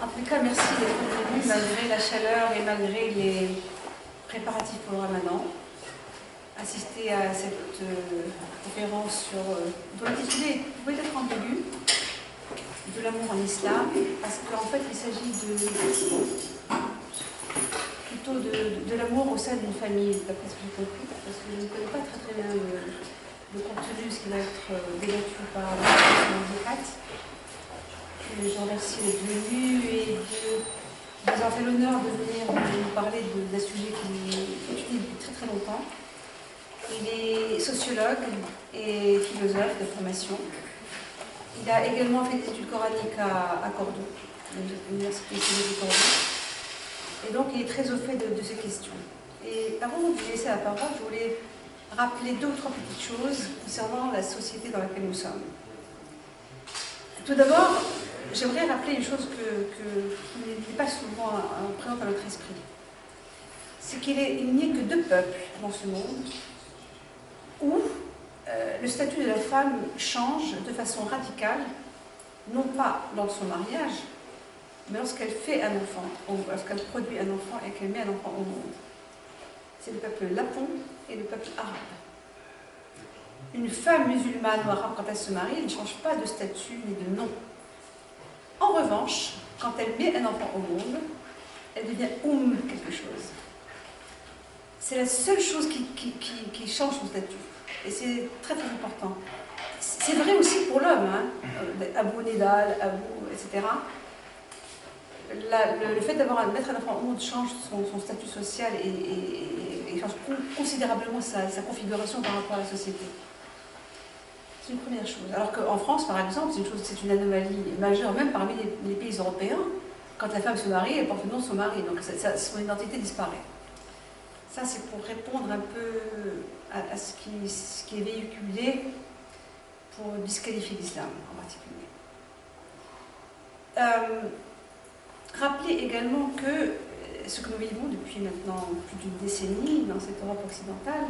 En tout cas, merci d'être venu malgré la chaleur et malgré les préparatifs pour le Ramadan. Assister à cette conférence dont l'intitulé pouvait être ambigu, de l'amour en islam, parce qu'en fait il s'agit plutôt de l'amour au sein d'une famille, d'après ce que j'ai compris, parce que je ne connais pas très bien le contenu, ce qui va être débattu par le Je remercie d'être venu et de vous avoir fait l'honneur de venir nous parler d'un sujet qui étudie depuis très longtemps. Il est sociologue et philosophe de formation. Il a également fait des études coraniques à Cordoue, à l'université de Cordoue. Et donc il est très au fait de ces questions. Et avant de lui laisser la parole, je voulais rappeler deux ou trois petites choses concernant la société dans laquelle nous sommes. Tout d'abord, j'aimerais rappeler une chose qui n'est pas souvent présente à notre esprit. C'est qu'il n'y a que deux peuples dans ce monde où le statut de la femme change de façon radicale, non pas dans son mariage, mais lorsqu'elle fait un enfant, ou lorsqu'elle produit un enfant et qu'elle met un enfant au monde. C'est le peuple lapon et le peuple arabe. Une femme musulmane ou arabe, quand elle se marie, elle ne change pas de statut ni de nom. En revanche, quand elle met un enfant au monde, elle devient quelque chose. C'est la seule chose qui change son statut. Et c'est très important. C'est vrai aussi pour l'homme, hein. Abou Nedal, Abou, etc. Le fait de mettre un enfant au monde change son statut social et change considérablement sa configuration par rapport à la société. C'est une première chose. Alors qu'en France, par exemple, c'est une anomalie majeure, même parmi les pays européens. Quand la femme se marie, elle porte le nom de son mari, donc son identité disparaît. Ça, c'est pour répondre un peu à ce qui est véhiculé pour disqualifier l'islam en particulier. Rappelez également que ce que nous vivons depuis maintenant plus d'une décennie dans cette Europe occidentale,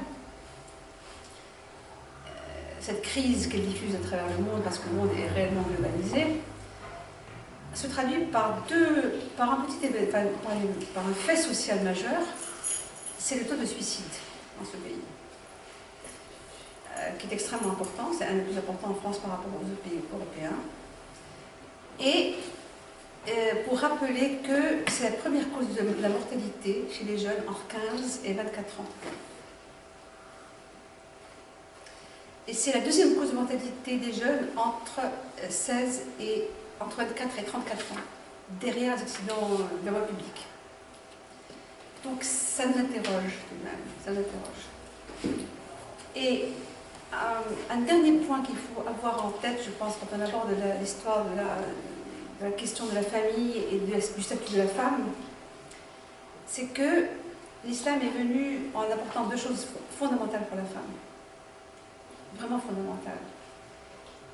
cette crise qu'elle diffuse à travers le monde, parce que le monde est réellement globalisé, se traduit par un fait social majeur, c'est le taux de suicide dans ce pays, qui est extrêmement important, c'est un des plus importants en France par rapport aux autres pays européens. Et pour rappeler que c'est la première cause de la mortalité chez les jeunes entre 15 et 24 ans. Et c'est la deuxième cause de mortalité des jeunes entre 24 et 34 ans, derrière les accidents de voie publique. Donc ça nous interroge tout de même, ça nous interroge. Et un dernier point qu'il faut avoir en tête, je pense, quand on aborde l'histoire de la question de la famille et du statut de la femme, c'est que l'islam est venu en apportant deux choses fondamentales pour la femme. Vraiment fondamentales.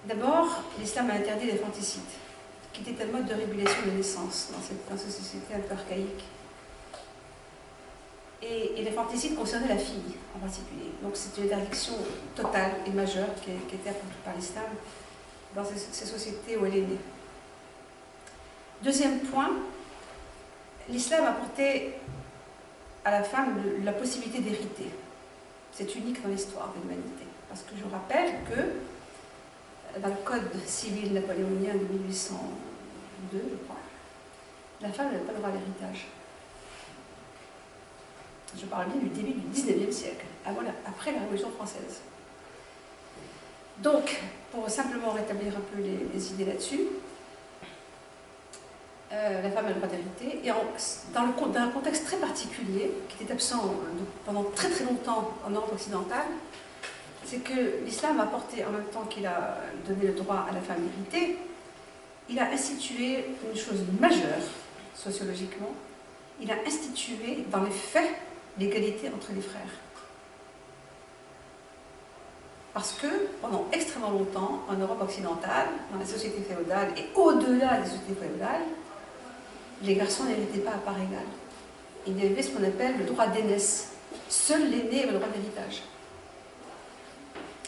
D'abord, l'islam a interdit les infanticides, qui était un mode de régulation de naissance dans cette société un peu archaïque. Et l'infanticide concernait la fille en particulier. Donc c'est une interdiction totale et majeure qui était apportée par l'islam dans ces sociétés où elle est née. Deuxième point, l'islam apportait à la femme la possibilité d'hériter. C'est unique dans l'histoire de l'humanité. Parce que je vous rappelle que dans le code civil napoléonien de 1802, je crois, la femme n'avait pas le droit à l'héritage. Je parle bien du début du XIXe siècle, après la Révolution française. Donc, pour simplement rétablir un peu les idées là-dessus, la femme a le droit d'hériter, et dans un contexte très particulier, qui était absent pendant très longtemps en Europe occidentale, c'est que l'islam a apporté, en même temps qu'il a donné le droit à la femme d'hériter, il a institué une chose majeure, sociologiquement, il a institué dans les faits l'égalité entre les frères. Parce que pendant extrêmement longtemps, en Europe occidentale, dans la société féodale et au-delà des sociétés féodales, les garçons n'héritaient pas à part égale. Il y avait ce qu'on appelle le droit d'aînesse. Seul l'aîné avait le droit d'héritage.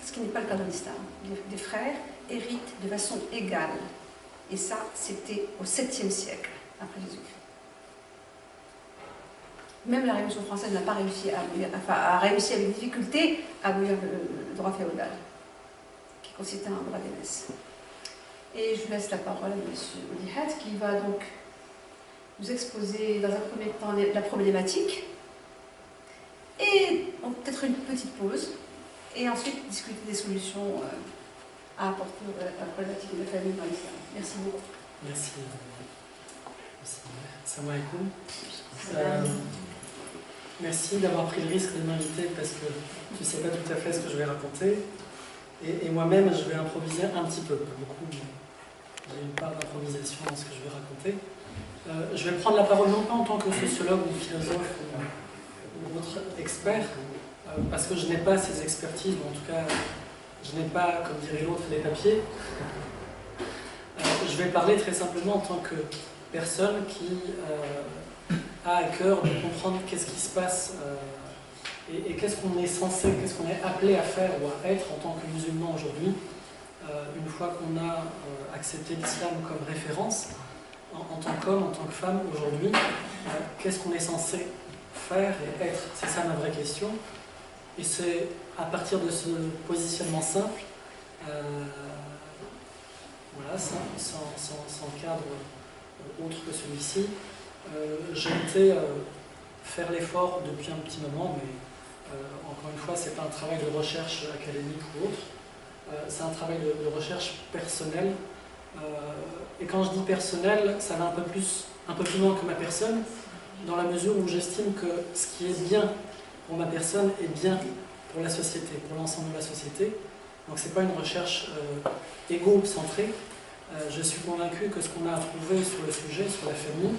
Ce qui n'est pas le cas dans l'islam. Les frères héritent de façon égale. Et ça, c'était au 7e siècle, après Jésus-Christ. Même la Révolution française n'a pas réussi à abolir, enfin, a réussi avec difficulté à abolir le droit féodal, qui consistait en un droit d'aînesse. Et je vous laisse la parole à M. Oulihat, qui va donc nous exposer dans un premier temps la problématique, et peut-être une petite pause, et ensuite discuter des solutions à apporter à la problématique de la famille dans l'islam. Merci beaucoup. Merci. Salam alaikum. Merci d'avoir pris le risque de m'inviter parce que tu ne sais pas tout à fait ce que je vais raconter. Et moi-même, je vais improviser un petit peu. Beaucoup, j'ai une part d'improvisation dans ce que je vais raconter. Je vais prendre la parole non pas en tant que sociologue ou philosophe ou autre expert, parce que je n'ai pas ces expertises, ou en tout cas, je n'ai pas, comme dirait l'autre, les papiers. Je vais parler très simplement en tant que personne qui a à cœur de comprendre qu'est-ce qui se passe et qu'est-ce qu'on est censé, qu'est-ce qu'on est appelé à faire ou à être en tant que musulman aujourd'hui, une fois qu'on a accepté l'islam comme référence, en tant qu'homme, en tant que femme aujourd'hui, qu'est-ce qu'on est censé faire et être? C'est ça ma vraie question. Et c'est à partir de ce positionnement simple, voilà, sans cadre autre que celui-ci, j'ai été faire l'effort depuis un petit moment, mais encore une fois, ce n'est pas un travail de recherche académique ou autre, c'est un travail de recherche personnelle. Et quand je dis personnel, ça va un peu plus loin que ma personne, dans la mesure où j'estime que ce qui est bien pour ma personne est bien pour la société, pour l'ensemble de la société. Donc ce n'est pas une recherche égocentrée. Je suis convaincu que ce qu'on a à trouver sur le sujet, sur la famille,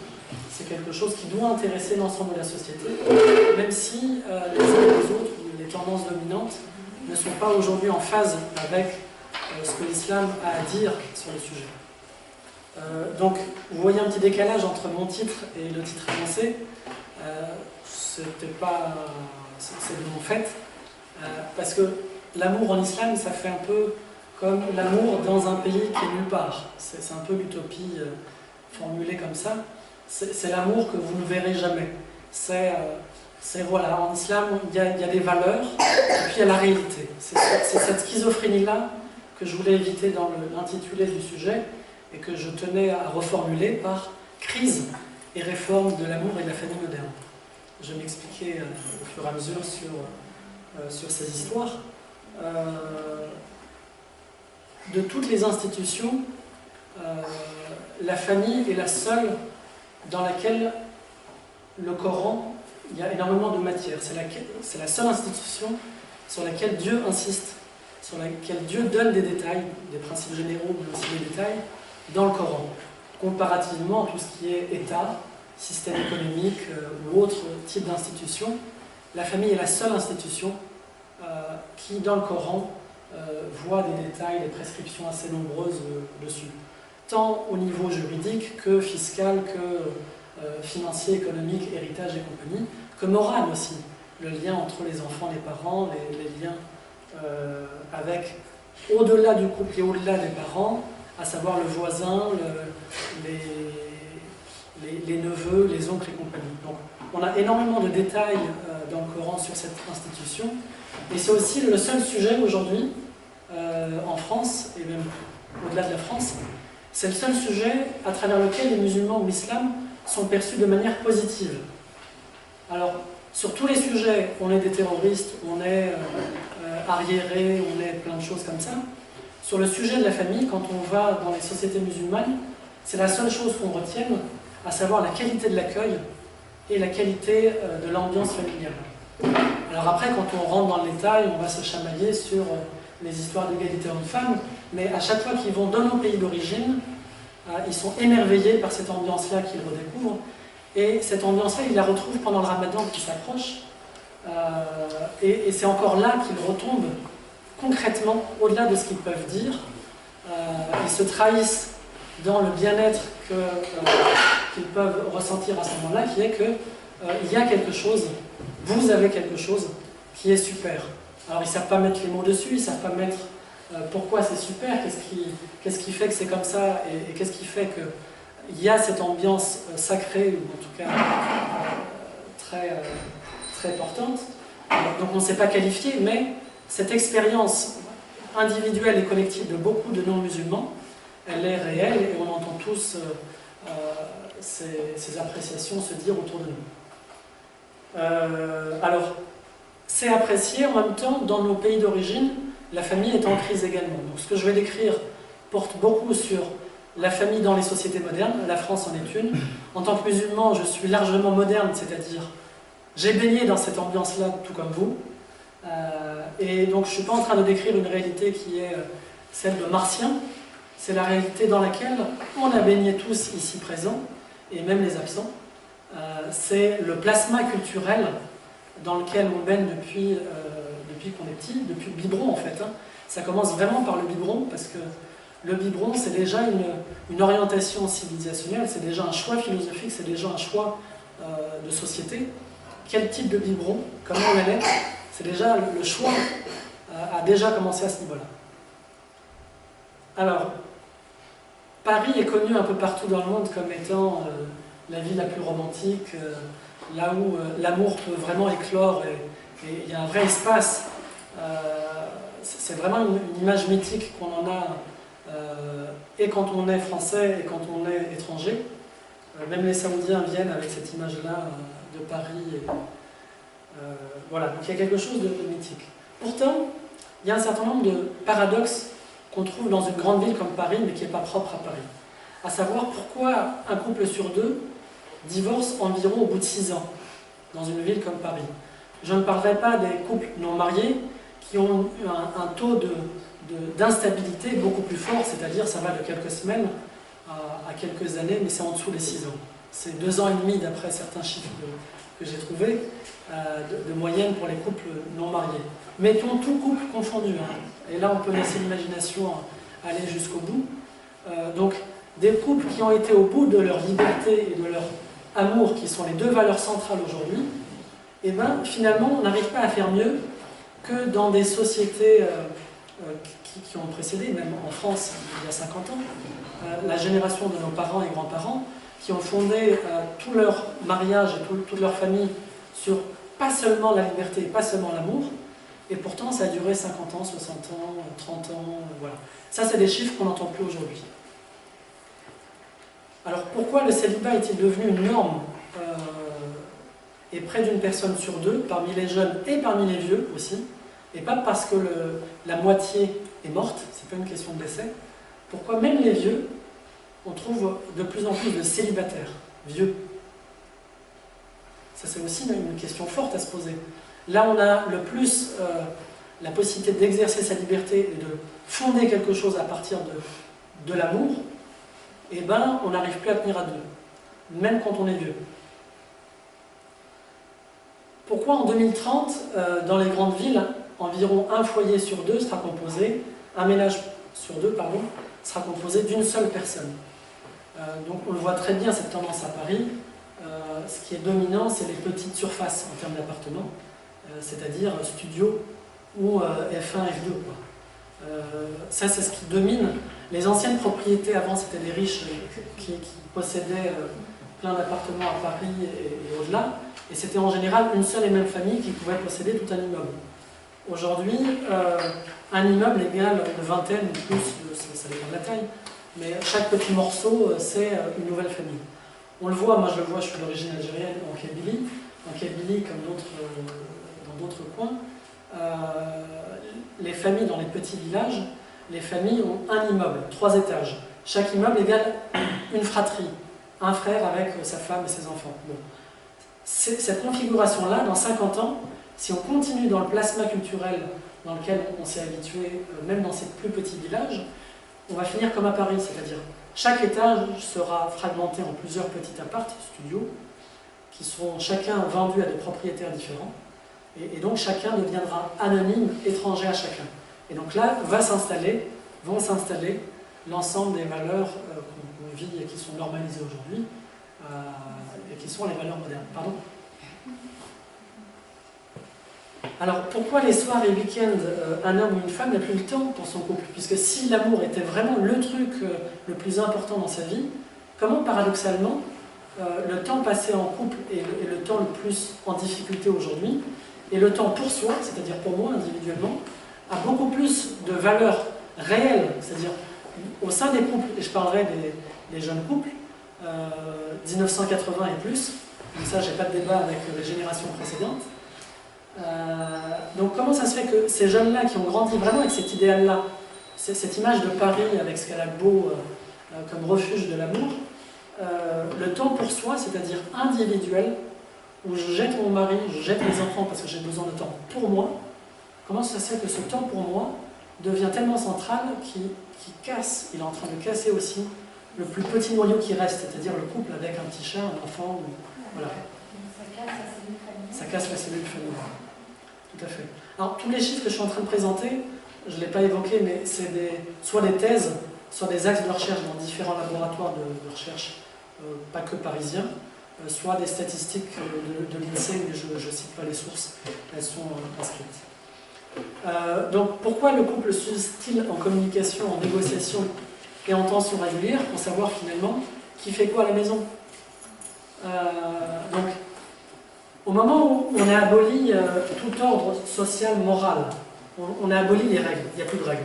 c'est quelque chose qui doit intéresser l'ensemble de la société, même si les uns et les autres, les tendances dominantes, ne sont pas aujourd'hui en phase avec ce que l'islam a à dire sur le sujet. Donc, vous voyez un petit décalage entre mon titre et le titre annoncé. C'est de mon fait, parce que l'amour en islam, ça fait un peu comme l'amour dans un pays qui est nulle part. C'est un peu l'utopie formulée comme ça. C'est l'amour que vous ne verrez jamais. C'est voilà, en islam, il y a des valeurs, et puis il y a la réalité. C'est cette schizophrénie-là que je voulais éviter dans l'intitulé du sujet, et que je tenais à reformuler par crise et réforme de l'amour et de la famille moderne. Je vais m'expliquer au fur et à mesure sur ces histoires. De toutes les institutions, la famille est la seule dans laquelle le Coran, il y a énormément de matière. C'est la seule institution sur laquelle Dieu insiste, sur laquelle Dieu donne des détails, des principes généraux, mais aussi des détails, dans le Coran, comparativement à tout ce qui est État, système économique ou autre type d'institution. La famille est la seule institution qui, dans le Coran, voit des détails, des prescriptions assez nombreuses dessus, tant au niveau juridique que fiscal, que financier, économique, héritage et compagnie, que moral aussi, le lien entre les enfants, les parents, les liens avec, au-delà du couple et au-delà des parents, à savoir le voisin, les neveux, les oncles et compagnie. Donc, on a énormément de détails dans le Coran sur cette institution, et c'est aussi le seul sujet aujourd'hui, en France, et même au-delà de la France, c'est le seul sujet à travers lequel les musulmans ou l'islam sont perçus de manière positive. Alors, sur tous les sujets, on est des terroristes, on est arriérés, on est plein de choses comme ça. Sur le sujet de la famille, quand on va dans les sociétés musulmanes, c'est la seule chose qu'on retienne, à savoir la qualité de l'accueil et la qualité de l'ambiance familiale. Alors après, quand on rentre dans le détail, on va se chamailler sur les histoires d'égalité homme-femme, mais à chaque fois qu'ils vont dans nos pays d'origine, ils sont émerveillés par cette ambiance-là qu'ils redécouvrent, et cette ambiance-là, ils la retrouvent pendant le ramadan qui s'approche, et c'est encore là qu'ils retombent concrètement, au-delà de ce qu'ils peuvent dire, ils se trahissent dans le bien-être qu'ils peuvent ressentir à ce moment-là, qui est qu'il y a quelque chose, vous avez quelque chose qui est super. Alors ils ne savent pas mettre les mots dessus, ils ne savent pas mettre pourquoi c'est super, qu'est-ce qui fait que c'est comme ça, et qu'est-ce qui fait que il y a cette ambiance sacrée, ou en tout cas très portante. Donc on ne s'est pas qualifié, mais cette expérience individuelle et collective de beaucoup de non-musulmans, elle est réelle et on entend tous ces appréciations se dire autour de nous. Alors, c'est apprécié en même temps dans nos pays d'origine, la famille est en crise également. Donc ce que je vais décrire porte beaucoup sur la famille dans les sociétés modernes, la France en est une. En tant que musulman, je suis largement moderne, c'est-à-dire j'ai baigné dans cette ambiance-là tout comme vous. Et donc je ne suis pas en train de décrire une réalité qui est celle de martiens, c'est la réalité dans laquelle on a baigné tous ici présents, et même les absents. C'est le plasma culturel dans lequel on baigne depuis qu'on est petit, depuis le biberon en fait. Ça commence vraiment par le biberon, parce que le biberon c'est déjà une orientation civilisationnelle, c'est déjà un choix philosophique, c'est déjà un choix de société. Quel type de biberon, comment on allait, c'est déjà le choix a déjà commencé à ce niveau-là. Alors, Paris est connu un peu partout dans le monde comme étant la ville la plus romantique, là où l'amour peut vraiment éclore et il y a un vrai espace. C'est vraiment une image mythique qu'on en a et quand on est français et quand on est étranger. Même les Saoudiens viennent avec cette image-là de Paris. Voilà, donc il y a quelque chose de mythique. Pourtant, il y a un certain nombre de paradoxes qu'on trouve dans une grande ville comme Paris, mais qui n'est pas propre à Paris. À savoir pourquoi un couple sur deux divorce environ au bout de 6 ans dans une ville comme Paris. Je ne parlerai pas des couples non mariés qui ont eu un taux d'instabilité beaucoup plus fort, c'est-à-dire ça va de quelques semaines à quelques années, mais c'est en dessous des 6 ans. C'est 2 ans et demi d'après certains chiffres que j'ai trouvés de moyenne pour les couples non mariés. Mettons tout couple confondu, et là on peut laisser l'imagination aller jusqu'au bout. Donc des couples qui ont été au bout de leur liberté et de leur amour, qui sont les deux valeurs centrales aujourd'hui, et ben finalement on n'arrive pas à faire mieux que dans des sociétés qui ont précédé, même en France il y a 50 ans, la génération de nos parents et grands-parents, qui ont fondé tout leur mariage et toute leur famille sur pas seulement la liberté et pas seulement l'amour, et pourtant ça a duré 50 ans, 60 ans, 30 ans, voilà. Ça c'est des chiffres qu'on n'entend plus aujourd'hui. Alors pourquoi le célibat est-il devenu une norme et près d'une personne sur deux, parmi les jeunes et parmi les vieux aussi, et pas parce que la moitié est morte, c'est pas une question de décès, pourquoi même les vieux, on trouve de plus en plus de célibataires, vieux. Ça c'est aussi une question forte à se poser. Là on a le plus la possibilité d'exercer sa liberté et de fonder quelque chose à partir de l'amour, et ben on n'arrive plus à tenir à deux, même quand on est vieux. Pourquoi en 2030, dans les grandes villes, environ un foyer sur deux sera composé, un ménage sur deux, pardon, sera composé d'une seule personne. Donc on le voit très bien cette tendance à Paris. Ce qui est dominant, c'est les petites surfaces en termes d'appartements, c'est-à-dire studio ou F1, F2. Ça c'est ce qui domine. Les anciennes propriétés avant c'était des riches qui possédaient plein d'appartements à Paris et au-delà, et c'était en général une seule et même famille qui pouvait posséder tout un immeuble. Aujourd'hui, un immeuble égale une vingtaine ou plus, ça dépend de la taille, mais chaque petit morceau c'est une nouvelle famille. On le voit, moi je le vois, je suis d'origine algérienne en Kabylie. En Kabylie, comme dans d'autres coins, les familles dans les petits villages, les familles ont un immeuble, 3 étages. Chaque immeuble égale une fratrie, un frère avec sa femme et ses enfants. Bon. Cette configuration-là, dans 50 ans, si on continue dans le plasma culturel dans lequel on s'est habitué, même dans ces plus petits villages, on va finir comme à Paris, c'est-à-dire chaque étage sera fragmenté en plusieurs petits appartements, studios, qui seront chacun vendus à des propriétaires différents, et donc chacun deviendra anonyme, étranger à chacun. Et donc là vont s'installer l'ensemble des valeurs qu'on vit et qui sont normalisées aujourd'hui, et qui sont les valeurs modernes. Pardon ? Alors pourquoi les soirs et week-ends, un homme ou une femme n'a plus le temps pour son couple? Puisque si l'amour était vraiment le truc le plus important dans sa vie, comment paradoxalement, le temps passé en couple est le temps le plus en difficulté aujourd'hui, et le temps pour soi, c'est-à-dire pour moi individuellement, a beaucoup plus de valeur réelle, c'est-à-dire au sein des couples, et je parlerai des jeunes couples, 1980 et plus, donc ça j'ai pas de débat avec les générations précédentes. Donc comment ça se fait que ces jeunes-là qui ont grandi vraiment avec cet idéal-là, cette image de Paris avec ce qu'elle a de beau comme refuge de l'amour, le temps pour soi, c'est-à-dire individuel, où je jette mon mari, je jette mes enfants parce que j'ai besoin de temps pour moi, comment ça se fait que ce temps pour moi devient tellement central qu'il casse, il est en train de casser aussi le plus petit noyau qui reste, c'est-à-dire le couple avec un petit chat, un enfant, voilà. Ça casse la cellule familiale. Tout à fait. Alors, tous les chiffres que je suis en train de présenter, je ne l'ai pas évoqué, mais c'est soit des thèses, soit des axes de recherche dans différents laboratoires de recherche, pas que parisiens, soit des statistiques de l'INSEE, mais je ne cite pas les sources, elles sont inscrites. Donc, pourquoi le couple s'use-t-il en communication, en négociation et en tension régulière, pour savoir finalement qui fait quoi à la maison? Donc, au moment où on a aboli tout ordre social, moral, on a aboli les règles, il n'y a plus de règles.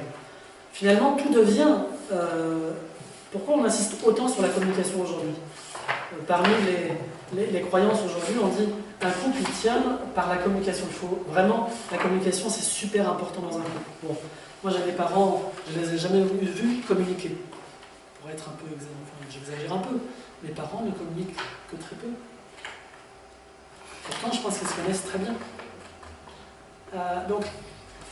Finalement, tout devient... pourquoi on insiste autant sur la communication aujourd'hui? Parmi les croyances aujourd'hui, on dit un couple il tient par la communication. Il faut vraiment, la communication c'est super important dans un couple. Bon, moi j'ai des parents, je les ai jamais vus communiquer. Pour être un peu, enfin, j'exagère un peu, mes parents ne communiquent que très peu. Pourtant, je pense qu'ils se connaissent très bien. Donc,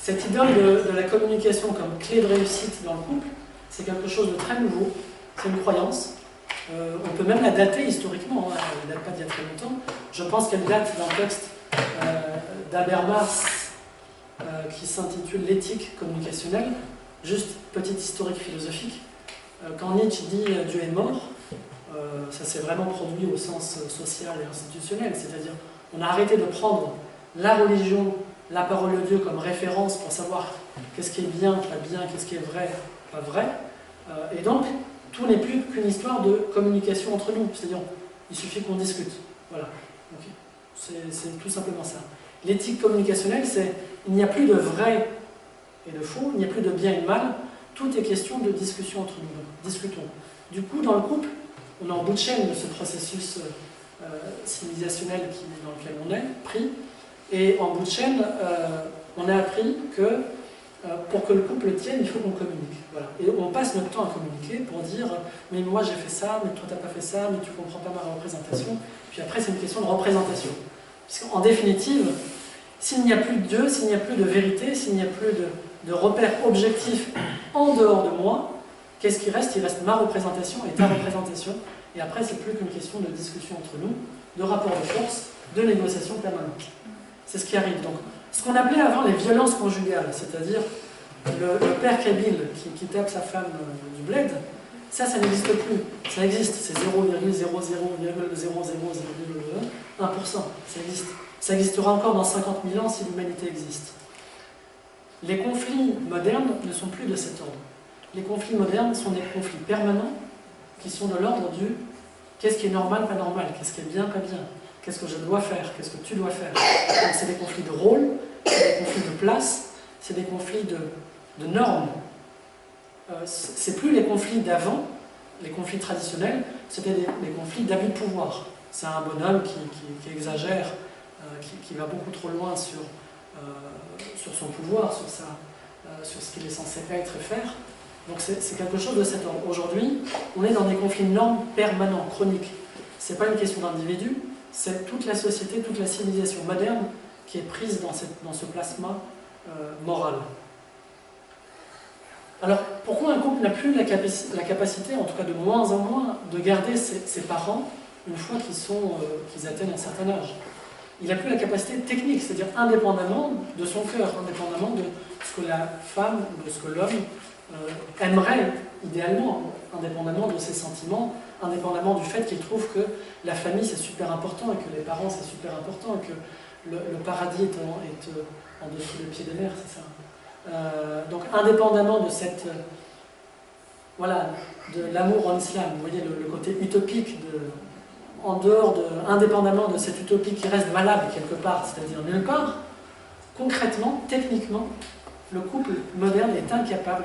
cette idole de la communication comme clé de réussite dans le couple, c'est quelque chose de très nouveau, c'est une croyance. On peut même la dater historiquement, hein. Elle ne date pas d'il y a très longtemps. Je pense qu'elle date d'un texte d'Habermas qui s'intitule L'éthique communicationnelle. Juste petite historique philosophique. Quand Nietzsche dit Dieu est mort, ça s'est vraiment produit au sens social et institutionnel, c'est-à-dire on a arrêté de prendre la religion, la parole de Dieu comme référence pour savoir qu'est-ce qui est bien, pas bien, qu'est-ce qui est vrai, pas vrai. Et donc, tout n'est plus qu'une histoire de communication entre nous. C'est-à-dire, il suffit qu'on discute. Voilà. C'est tout simplement ça. L'éthique communicationnelle, c'est il n'y a plus de vrai et de faux, il n'y a plus de bien et de mal. Tout est question de discussion entre nous. Donc, discutons. Du coup, dans le couple, on est en bout de chaîne de ce processus civilisationnel dans lequel on est pris. Et en bout de chaîne, on a appris que pour que le couple tienne, il faut qu'on communique. Voilà. Et on passe notre temps à communiquer pour dire « mais moi j'ai fait ça, mais toi t'as pas fait ça, mais tu comprends pas ma représentation ». Puis après c'est une question de représentation. Puisqu'en définitive, s'il n'y a plus de Dieu, s'il n'y a plus de vérité, s'il n'y a plus de repères objectifs en dehors de moi, qu'est-ce qui reste? Il reste ma représentation et ta représentation. Et après c'est plus qu'une question de discussion entre nous, de rapport de force, de négociation permanente. C'est ce qui arrive. Donc, ce qu'on appelait avant les violences conjugales, c'est-à-dire le père Kabyle qui tape sa femme du bled, ça n'existe plus. Ça existe, c'est 0,00000001%. Ça existe. Ça existera encore dans 50 000 ans si l'humanité existe. Les conflits modernes ne sont plus de cet ordre. Les conflits modernes sont des conflits permanents qui sont de l'ordre du qu'est-ce qui est normal, pas normal, qu'est-ce qui est bien, pas bien. Qu'est-ce que je dois faire? Qu'est-ce que tu dois faire? Donc c'est des conflits de rôle, c'est des conflits de place, c'est des conflits de normes. C'est plus les conflits d'avant, les conflits traditionnels, c'était des conflits d'abus de pouvoir. C'est un bonhomme qui exagère, qui va beaucoup trop loin sur son pouvoir, sur ce qu'il est censé être et faire. Donc c'est quelque chose de cet ordre. Aujourd'hui, on est dans des conflits de normes permanents, chroniques. Ce n'est pas une question d'individu, c'est toute la société, toute la civilisation moderne qui est prise dans ce plasma moral. Alors, pourquoi un couple n'a plus la capacité, en tout cas de moins en moins, de garder ses parents une fois qu'ils atteignent un certain âge? Il n'a plus la capacité technique, c'est-à-dire indépendamment de son cœur, indépendamment de ce que la femme ou de ce que l'homme aimerait idéalement, indépendamment de ses sentiments, indépendamment du fait qu'il trouve que la famille c'est super important et que les parents c'est super important et que le paradis est en dessous des pieds des mers, c'est ça. Donc indépendamment de cette voilà, de l'amour en islam, vous voyez le côté utopique, en dehors indépendamment de cette utopie qui reste valable quelque part, c'est-à-dire nulle part, concrètement, techniquement, le couple moderne est incapable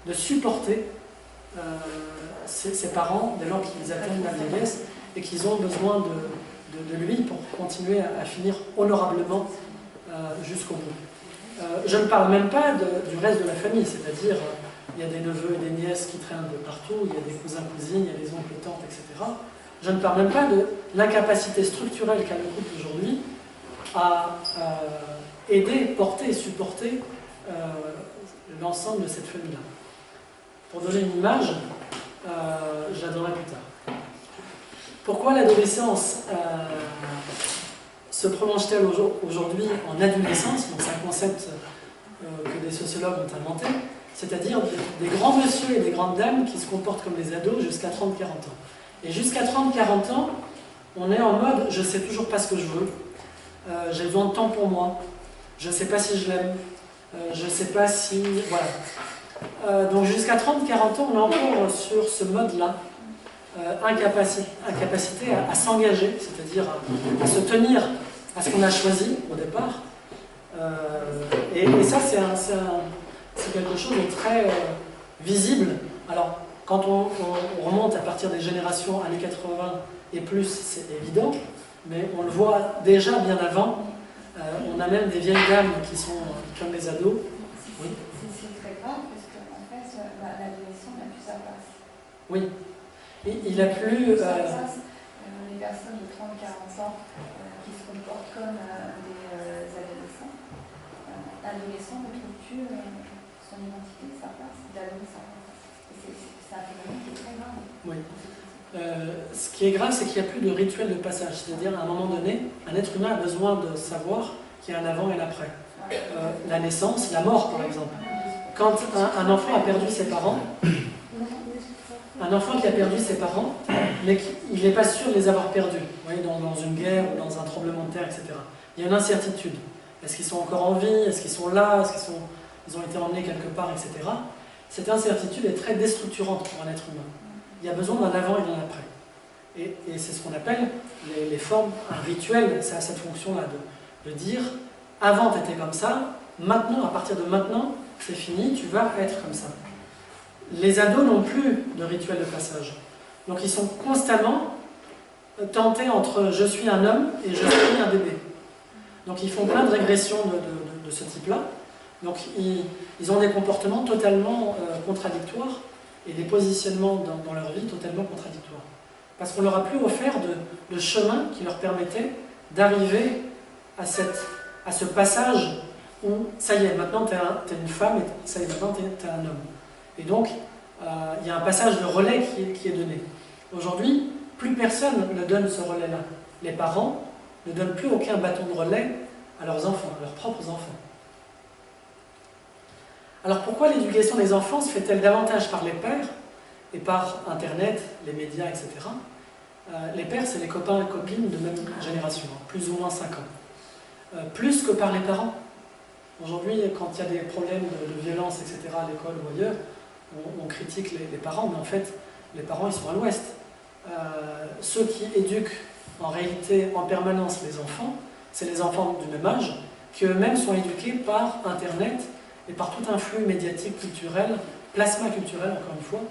de supporter ses parents dès lors qu'ils atteignent la vieillesse et qu'ils ont besoin de lui pour continuer à finir honorablement jusqu'au bout. Je ne parle même pas du reste de la famille, c'est-à-dire il y a des neveux et des nièces qui traînent de partout, il y a des cousins, cousines, il y a des oncles, tantes, etc. Je ne parle même pas de l'incapacité structurelle qu'a le couple aujourd'hui à aider, porter et supporter l'ensemble de cette famille-là. Pour donner une image, j'adorerai plus tard. Pourquoi l'adolescence se prolonge-t-elle aujourd'hui en adolescence? Donc c'est un concept que des sociologues ont inventé, c'est-à-dire des grands messieurs et des grandes dames qui se comportent comme des ados jusqu'à 30-40 ans. Et jusqu'à 30-40 ans, on est en mode je ne sais toujours pas ce que je veux, j'ai besoin de temps pour moi, je ne sais pas si je l'aime, je ne sais pas si... Voilà. Donc jusqu'à 30-40 ans, on est encore sur ce mode-là, incapacité à s'engager, c'est-à-dire à se tenir à ce qu'on a choisi au départ. Et ça, c'est quelque chose de très visible. Alors, quand on remonte à partir des générations années 80 et plus, c'est évident, mais on le voit déjà bien avant. On a même des vieilles dames qui sont comme les ados. Oui. C'est très grave parce qu'en fait, l'adolescent n'a plus sa place. Oui. Il a plus... les personnes de 30-40 ans qui se comportent comme des adolescents, l'adolescent ne trouve plus son identité, sa place, d'adolescent. C'est un phénomène qui est très grave. Oui. Ce qui est grave, c'est qu'il n'y a plus de rituel de passage. C'est-à-dire, à un moment donné, un être humain a besoin de savoir qu'il y a un avant et l'après. La naissance, la mort, par exemple. Quand un enfant a perdu ses parents, un enfant qui a perdu ses parents, mais il n'est pas sûr de les avoir perdus, vous voyez, dans une guerre ou dans un tremblement de terre, etc. Il y a une incertitude. Est-ce qu'ils sont encore en vie? Est-ce qu'ils sont là? Est-ce qu'ils ont été emmenés quelque part, etc. Cette incertitude est très déstructurante pour un être humain. Il y a besoin d'un avant et d'un après. Et c'est ce qu'on appelle les formes, un rituel, ça a cette fonction-là, de dire, avant tu étais comme ça, maintenant, à partir de maintenant, c'est fini, tu vas être comme ça. Les ados n'ont plus de rituel de passage. Donc ils sont constamment tentés entre je suis un homme et je suis un bébé. Donc ils font plein de régressions de ce type-là. Donc ils ont des comportements totalement contradictoires et des positionnements dans leur vie totalement contradictoires. Parce qu'on leur a plus offert de chemin qui leur permettait d'arriver à ce passage où ça y est, maintenant tu es une femme et ça y est, maintenant tu es un homme. Et donc, il y a un passage de relais qui est donné. Aujourd'hui, plus personne ne donne ce relais-là. Les parents ne donnent plus aucun bâton de relais à leurs enfants, à leurs propres enfants. Alors pourquoi l'éducation des enfants se fait-elle davantage par les pères et par Internet, les médias, etc. Les pères, c'est les copains et copines de même génération, plus ou moins 5 ans. Plus que par les parents. Aujourd'hui, quand il y a des problèmes de violence, etc., à l'école ou ailleurs, on critique les parents, mais en fait, les parents, ils sont à l'ouest. Ceux qui éduquent en réalité en permanence les enfants, c'est les enfants du même âge, qui eux-mêmes sont éduqués par Internet et par tout un flux médiatique, culturel, plasma culturel, encore une fois,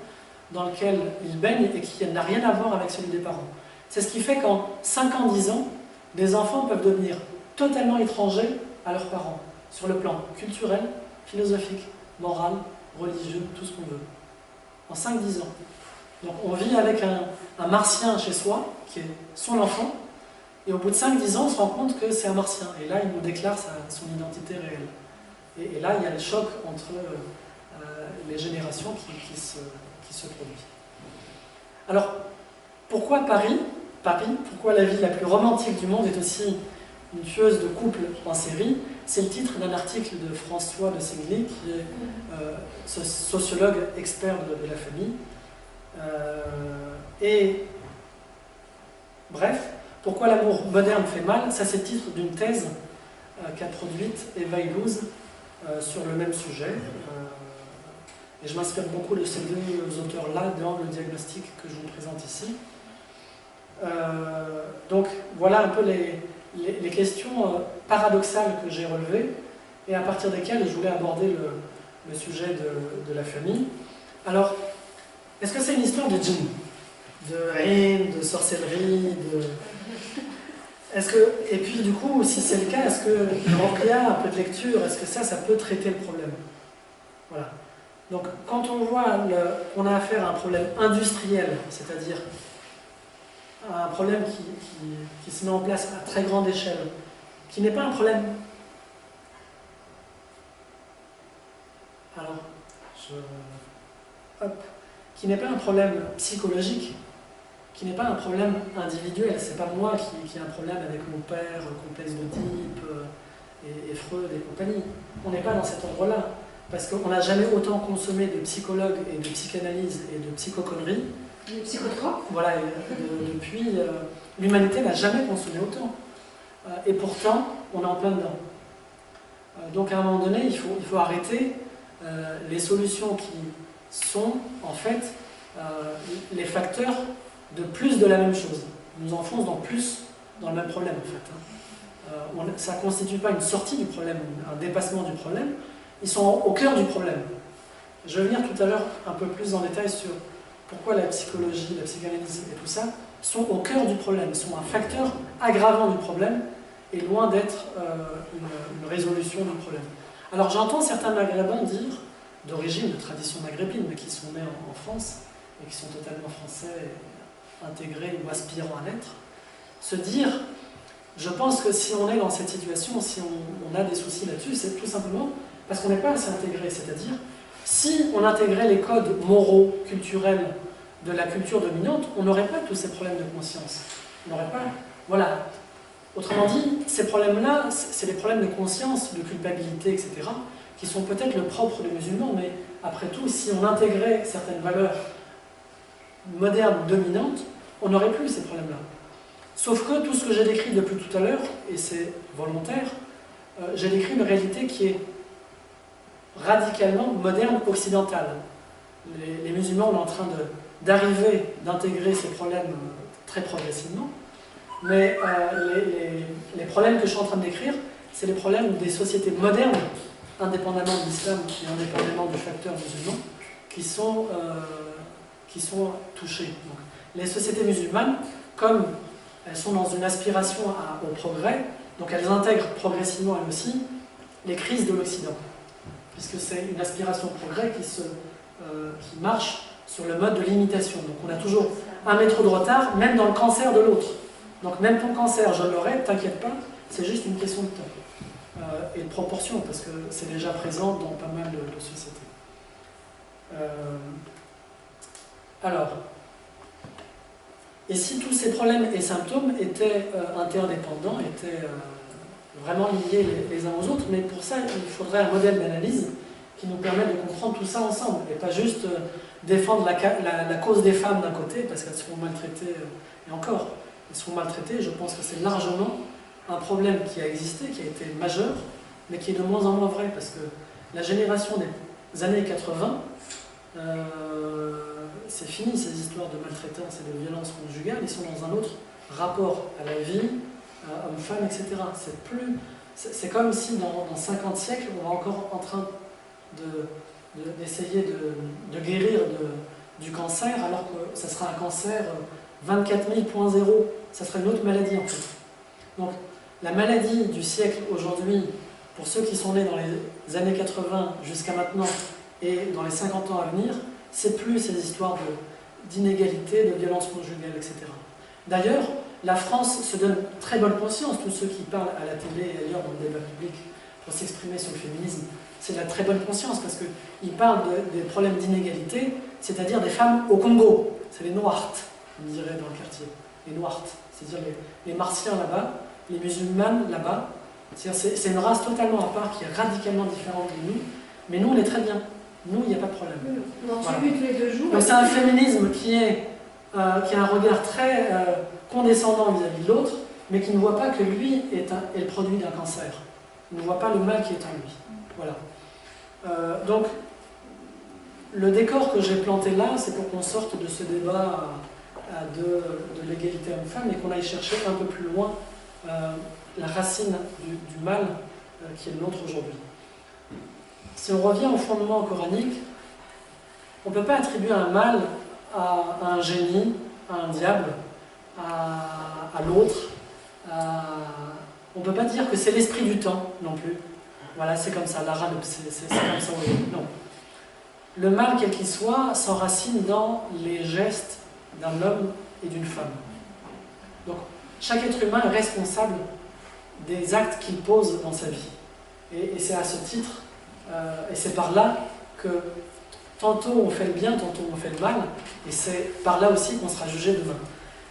dans lequel ils baignent et qui n'a rien à voir avec celui des parents. C'est ce qui fait qu'en 5 ans, 10 ans, des enfants peuvent devenir totalement étrangers à leurs parents, sur le plan culturel, philosophique, moral, religieux, tout ce qu'on veut. En 5-10 ans. Donc on vit avec un martien chez soi, qui est son enfant, et au bout de 5-10 ans, on se rend compte que c'est un martien. Et là, il nous déclare son identité réelle. Et là, il y a le choc entre les générations qui se produit. Alors, pourquoi Paris, pourquoi la ville la plus romantique du monde est aussi une tueuse de couple en série? C'est le titre d'un article de François de Singly, qui est sociologue expert de la famille. Et bref, pourquoi l'amour moderne fait mal? Ça, c'est le titre d'une thèse qu'a produite Eva Illouz sur le même sujet. Et je m'inspire beaucoup de ces deux auteurs-là dans le diagnostic que je vous présente ici. Donc voilà un peu les questions paradoxales que j'ai relevées et à partir desquelles je voulais aborder le sujet de la famille. Alors, est-ce que c'est une histoire de djinn, de haine, de sorcellerie, et puis du coup, si c'est le cas, est-ce que le ruqya, un peu de lecture, est-ce que ça peut traiter le problème? Voilà. Donc quand on voit qu'on a affaire à un problème industriel, c'est-à-dire un problème qui se met en place à très grande échelle, qui n'est pas un problème... Alors, qui n'est pas un problème psychologique, qui n'est pas un problème individuel. C'est pas moi qui ai un problème avec mon père, complexe d'Oedipe, et Freud et compagnie. On n'est pas dans cet ordre-là. Parce qu'on n'a jamais autant consommé de psychologues et de psychanalyse et de psychoconneries. Les psychotropes. Voilà, depuis, l'humanité n'a jamais consommé autant. Et pourtant, on est en plein dedans. Donc à un moment donné, il faut arrêter les solutions qui sont en fait les facteurs de plus de la même chose. Ils nous enfoncent dans le même problème en fait. Ça ne constitue pas une sortie du problème, un dépassement du problème. Ils sont au cœur du problème. Je vais venir tout à l'heure un peu plus en détail sur pourquoi la psychologie, la psychanalyse et tout ça sont au cœur du problème, sont un facteur aggravant du problème et loin d'être une résolution du problème. Alors j'entends certains maghrébins dire, d'origine, de tradition maghrébine, mais qui sont nés en France et qui sont totalement français, intégrés ou aspirant à l'être, se dire, je pense que si on est dans cette situation, si on a des soucis là-dessus, c'est tout simplement parce qu'on n'est pas assez intégré, c'est-à-dire, si on intégrait les codes moraux, culturels de la culture dominante, on n'aurait pas tous ces problèmes de conscience. On n'aurait pas... Voilà. Autrement dit, ces problèmes-là, c'est des problèmes de conscience, de culpabilité, etc., qui sont peut-être le propre des musulmans, mais après tout, si on intégrait certaines valeurs modernes, dominantes, on n'aurait plus ces problèmes-là. Sauf que tout ce que j'ai décrit depuis tout à l'heure, et c'est volontaire, j'ai décrit une réalité qui est radicalement moderne, occidentale. Les musulmans sont en train d'arriver, d'intégrer ces problèmes très progressivement, mais les problèmes que je suis en train de décrire, c'est les problèmes des sociétés modernes, indépendamment de l'islam et indépendamment du facteur musulman, qui sont touchées. Donc, les sociétés musulmanes, comme elles sont dans une aspiration au progrès, donc elles intègrent progressivement elles aussi les crises de l'Occident, puisque c'est une aspiration au progrès qui marche sur le mode de l'imitation. Donc on a toujours un métro de retard, même dans le cancer de l'autre. Donc même ton cancer, je l'aurai, t'inquiète pas, c'est juste une question de temps. Et de proportion, parce que c'est déjà présent dans pas mal de sociétés. Alors, et si tous ces problèmes et symptômes étaient interdépendants, étaient vraiment liés les uns aux autres, mais pour ça, il faudrait un modèle d'analyse qui nous permette de comprendre tout ça ensemble, et pas juste défendre la cause des femmes d'un côté, parce qu'elles seront maltraitées, et encore, elles seront maltraitées, je pense que c'est largement un problème qui a existé, qui a été majeur, mais qui est de moins en moins vrai, parce que la génération des années 80, c'est fini ces histoires de maltraitance et de violence conjugale, ils sont dans un autre rapport à la vie, homme-femme, etc. C'est comme si dans 50 siècles, on va encore en train d'essayer de guérir du cancer, alors que ça sera un cancer 24 000.0, ça sera une autre maladie en fait. Donc la maladie du siècle aujourd'hui, pour ceux qui sont nés dans les années 80 jusqu'à maintenant et dans les 50 ans à venir, c'est plus ces histoires d'inégalité, de violence conjugale, etc. D'ailleurs, la France se donne très bonne conscience, tous ceux qui parlent à la télé et ailleurs dans le débat public pour s'exprimer sur le féminisme, c'est de la très bonne conscience parce qu'ils parlent des problèmes d'inégalité, c'est-à-dire des femmes au Congo. C'est les Noirtes, on dirait dans le quartier. Les Noirtes, c'est-à-dire les Martiens là-bas, les musulmanes là-bas. C'est une race totalement à part qui est radicalement différente de nous, mais nous on est très bien. Nous, il n'y a pas de problème. On en tue tous les 2 jours. Donc c'est un féminisme qui a un regard très condescendant vis-à-vis de l'autre, mais qui ne voit pas que lui est le produit d'un cancer. Il ne voit pas le mal qui est en lui. Voilà. Donc, le décor que j'ai planté là, c'est pour qu'on sorte de ce débat de l'égalité homme-femme et qu'on aille chercher un peu plus loin la racine du mal qui est le nôtre aujourd'hui. Si on revient au fondement coranique, on ne peut pas attribuer un mal à un génie, à un diable, à l'autre. On ne peut pas dire que c'est l'esprit du temps non plus. Voilà, c'est comme ça, l'arabe, c'est comme ça. Non. Le mal, quel qu'il soit, s'enracine dans les gestes d'un homme et d'une femme. Donc, chaque être humain est responsable des actes qu'il pose dans sa vie. Et c'est à ce titre, et c'est par là que tantôt on fait le bien, tantôt on fait le mal, et c'est par là aussi qu'on sera jugé demain.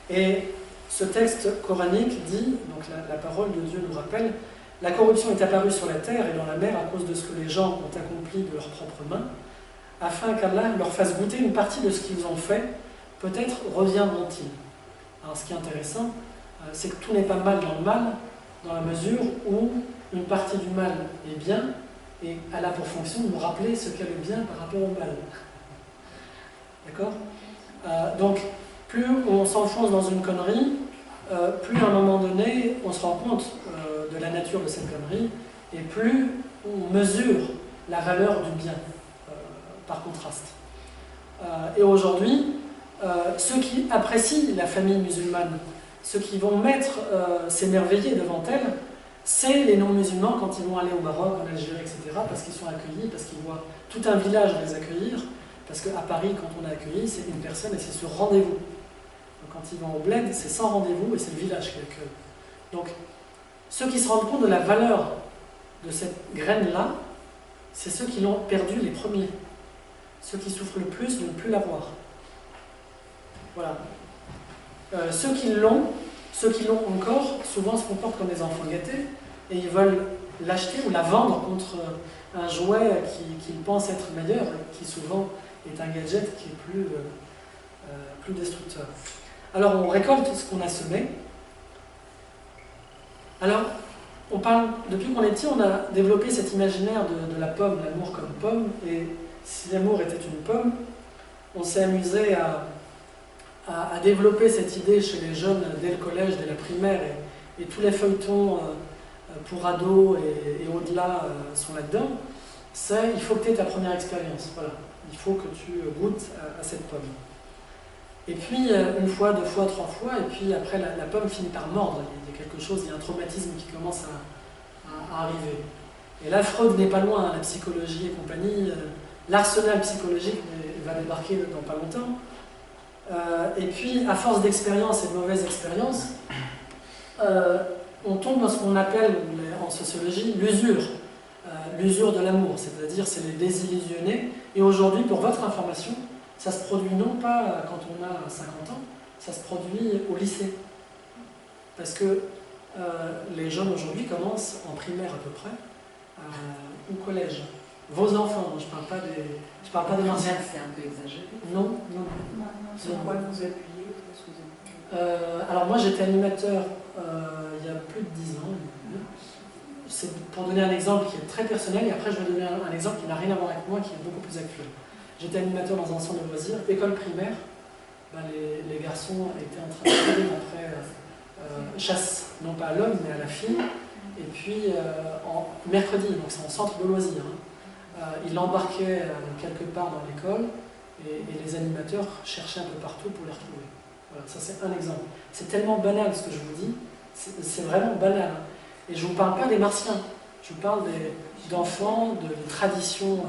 Et ce texte coranique dit, donc la parole de Dieu nous rappelle, la corruption est apparue sur la terre et dans la mer à cause de ce que les gens ont accompli de leurs propres mains, afin qu'Allah leur fasse goûter une partie de ce qu'ils ont fait, peut-être reviendront-ils. Alors ce qui est intéressant, c'est que tout n'est pas mal dans le mal, dans la mesure où une partie du mal est bien, et elle a pour fonction de nous rappeler ce qu'est le bien par rapport au mal. D'accord ? Donc, plus on s'enfonce dans une connerie, plus à un moment donné, on se rend compte de la nature de cette connerie, et plus on mesure la valeur du bien, par contraste. Et aujourd'hui, ceux qui apprécient la famille musulmane, ceux qui vont s'émerveiller devant elle, c'est les non-musulmans quand ils vont aller au Maroc, en Algérie, etc., parce qu'ils sont accueillis, parce qu'ils voient tout un village les accueillir, parce qu'à Paris, quand on est accueilli, c'est une personne et c'est sur rendez-vous. Donc, quand ils vont au bled, c'est sans rendez-vous et c'est le village qui accueille. Donc, ceux qui se rendent compte de la valeur de cette graine-là, c'est ceux qui l'ont perdue les premiers. Ceux qui souffrent le plus de ne plus l'avoir. Voilà. Ceux qui l'ont encore, souvent se comportent comme des enfants gâtés et ils veulent l'acheter ou la vendre contre un jouet qu'ils pensent être meilleur et qui souvent est un gadget qui est plus destructeur. Alors on récolte ce qu'on a semé. Alors, depuis qu'on est petit, on a développé cet imaginaire de la pomme, l'amour comme pomme, et si l'amour était une pomme, on s'est amusé à développer cette idée chez les jeunes dès le collège, dès la primaire, et tous les feuilletons pour ados et au-delà sont là-dedans. C'est il faut que tu aies ta première expérience, voilà. Il faut que tu goûtes à cette pomme. Et puis, une fois, deux fois, trois fois, et puis après, la pomme finit par mordre. Il y a quelque chose, il y a un traumatisme qui commence à arriver. Et là, Freud n'est pas loin, la psychologie et compagnie. L'arsenal psychologique va débarquer dans pas longtemps. Et puis, à force d'expérience et de mauvaises expériences, on tombe dans ce qu'on appelle en sociologie l'usure. L'usure de l'amour, c'est-à-dire c'est les désillusionnés. Et aujourd'hui, pour votre information, ça se produit non pas quand on a 50 ans, ça se produit au lycée. Parce que les jeunes aujourd'hui commencent en primaire à peu près, ou collège. Vos enfants, je ne parle pas des anciens. C'est un peu exagéré. Non. Sur quoi vous appuyez? Alors moi j'étais animateur il y a plus de 10 ans. C'est pour donner un exemple qui est très personnel, et après je vais donner un exemple qui n'a rien à voir avec moi, qui est beaucoup plus actuel. J'étais animateur dans un centre de loisirs, école primaire. Les garçons étaient en train de courir après chasse, non pas à l'homme, mais à la fille. Et puis, mercredi, donc c'est en centre de loisirs, ils l'embarquaient quelque part dans l'école, et les animateurs cherchaient un peu partout pour les retrouver. Voilà, ça c'est un exemple. C'est tellement banal ce que je vous dis, c'est vraiment banal. Et je ne vous parle pas des martiens, je vous parle d'enfants, de traditions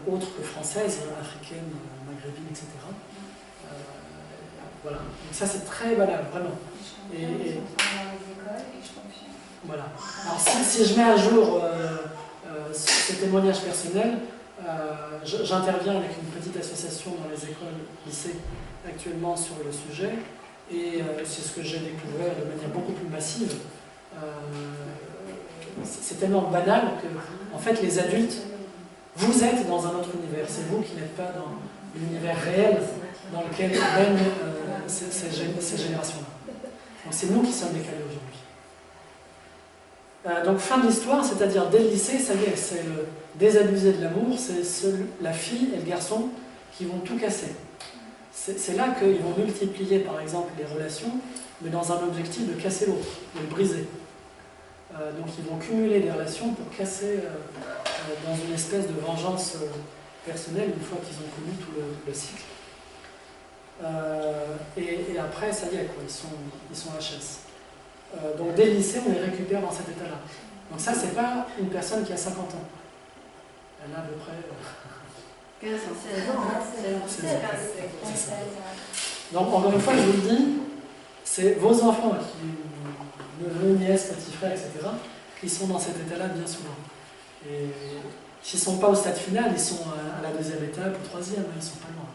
autres que françaises, africaines, maghrébines, etc. Voilà, donc ça c'est très banal, vraiment. Voilà. Alors si je mets à jour ce témoignage personnel, j'interviens avec une petite association dans les écoles, lycées actuellement sur le sujet, et c'est ce que j'ai découvert de manière beaucoup plus massive. C'est tellement banal que, en fait, les adultes, vous êtes dans un autre univers. C'est vous qui n'êtes pas dans l'univers réel dans lequel baignent ces générations-là. Donc c'est nous qui sommes décalés aujourd'hui. Donc fin de l'histoire, c'est-à-dire dès le lycée, ça y est, c'est le désabusé de l'amour, c'est la fille et le garçon qui vont tout casser. C'est là qu'ils vont multiplier par exemple les relations, mais dans un objectif de casser l'autre, de le briser. Donc ils vont cumuler des relations pour casser dans une espèce de vengeance personnelle une fois qu'ils ont connu tout le cycle. Et après, ça y est, quoi, ils sont HS. Donc dès le lycée, on les récupère dans cet état-là. Donc ça, c'est pas une personne qui a 50 ans. Elle a à peu près 15 ans, 16 ans. 16 ans. C'est ça. Donc encore une fois, je vous le dis, c'est vos enfants, neveux, nièces, petits frères, etc., qui sont dans cet état-là bien souvent. Et s'ils ne sont pas au stade final, ils sont à la deuxième étape, au troisième, ils ne sont pas loin.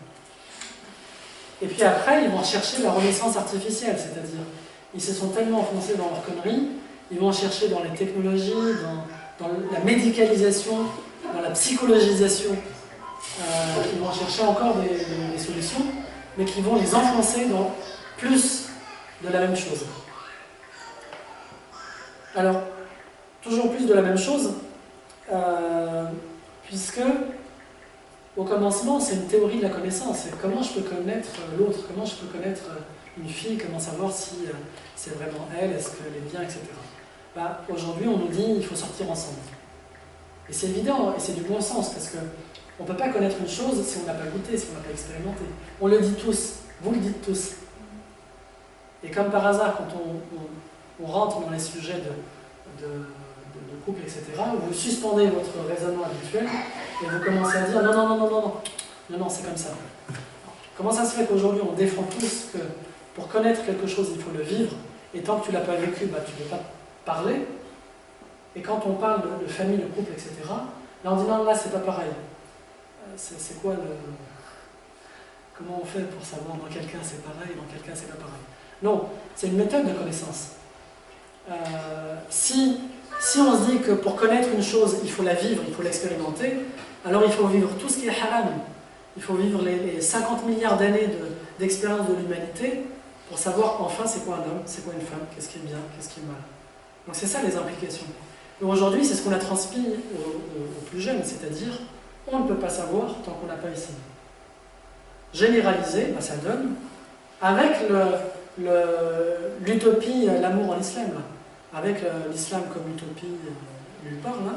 Et puis après, ils vont chercher la renaissance artificielle, c'est-à-dire, ils se sont tellement enfoncés dans leurs conneries, ils vont chercher dans les technologies, dans la médicalisation, dans la psychologisation, ils vont chercher encore des solutions, mais qui vont les enfoncer dans plus de la même chose. Alors, toujours plus de la même chose, puisque au commencement, c'est une théorie de la connaissance. C'est comment je peux connaître l'autre, comment je peux connaître une fille, comment savoir si c'est vraiment elle, est-ce qu'elle est bien, etc. Bah, aujourd'hui, on nous dit il faut sortir ensemble. Et c'est évident, et c'est du bon sens, parce qu'on ne peut pas connaître une chose si on n'a pas goûté, si on n'a pas expérimenté. On le dit tous, vous le dites tous. Et comme par hasard, quand on rentre dans les sujets de couple, etc., vous suspendez votre raisonnement habituel et vous commencez à dire non, c'est comme ça. Comment ça se fait qu'aujourd'hui on défend tous que pour connaître quelque chose il faut le vivre, et tant que tu ne l'as pas vécu, bah, tu ne peux pas parler, et quand on parle de famille, de couple, etc., là on dit non, là c'est pas pareil. C'est quoi le... Comment on fait pour savoir dans quel cas c'est pareil et dans quel cas c'est pas pareil? Non, c'est une méthode de connaissance. Si on se dit que pour connaître une chose, il faut la vivre, il faut l'expérimenter, alors il faut vivre tout ce qui est haram. Il faut vivre les 50 milliards d'années d'expérience de l'humanité pour savoir enfin c'est quoi un homme, c'est quoi une femme, qu'est-ce qui est bien, qu'est-ce qui est mal. Donc c'est ça les implications. Et aujourd'hui, c'est ce qu'on a transmis aux plus jeunes, c'est-à-dire on ne peut pas savoir tant qu'on n'a pas essayé. Généraliser, bah, ça donne, avec l'utopie, l'amour en islam, là. Avec l'islam comme utopie nulle part, là,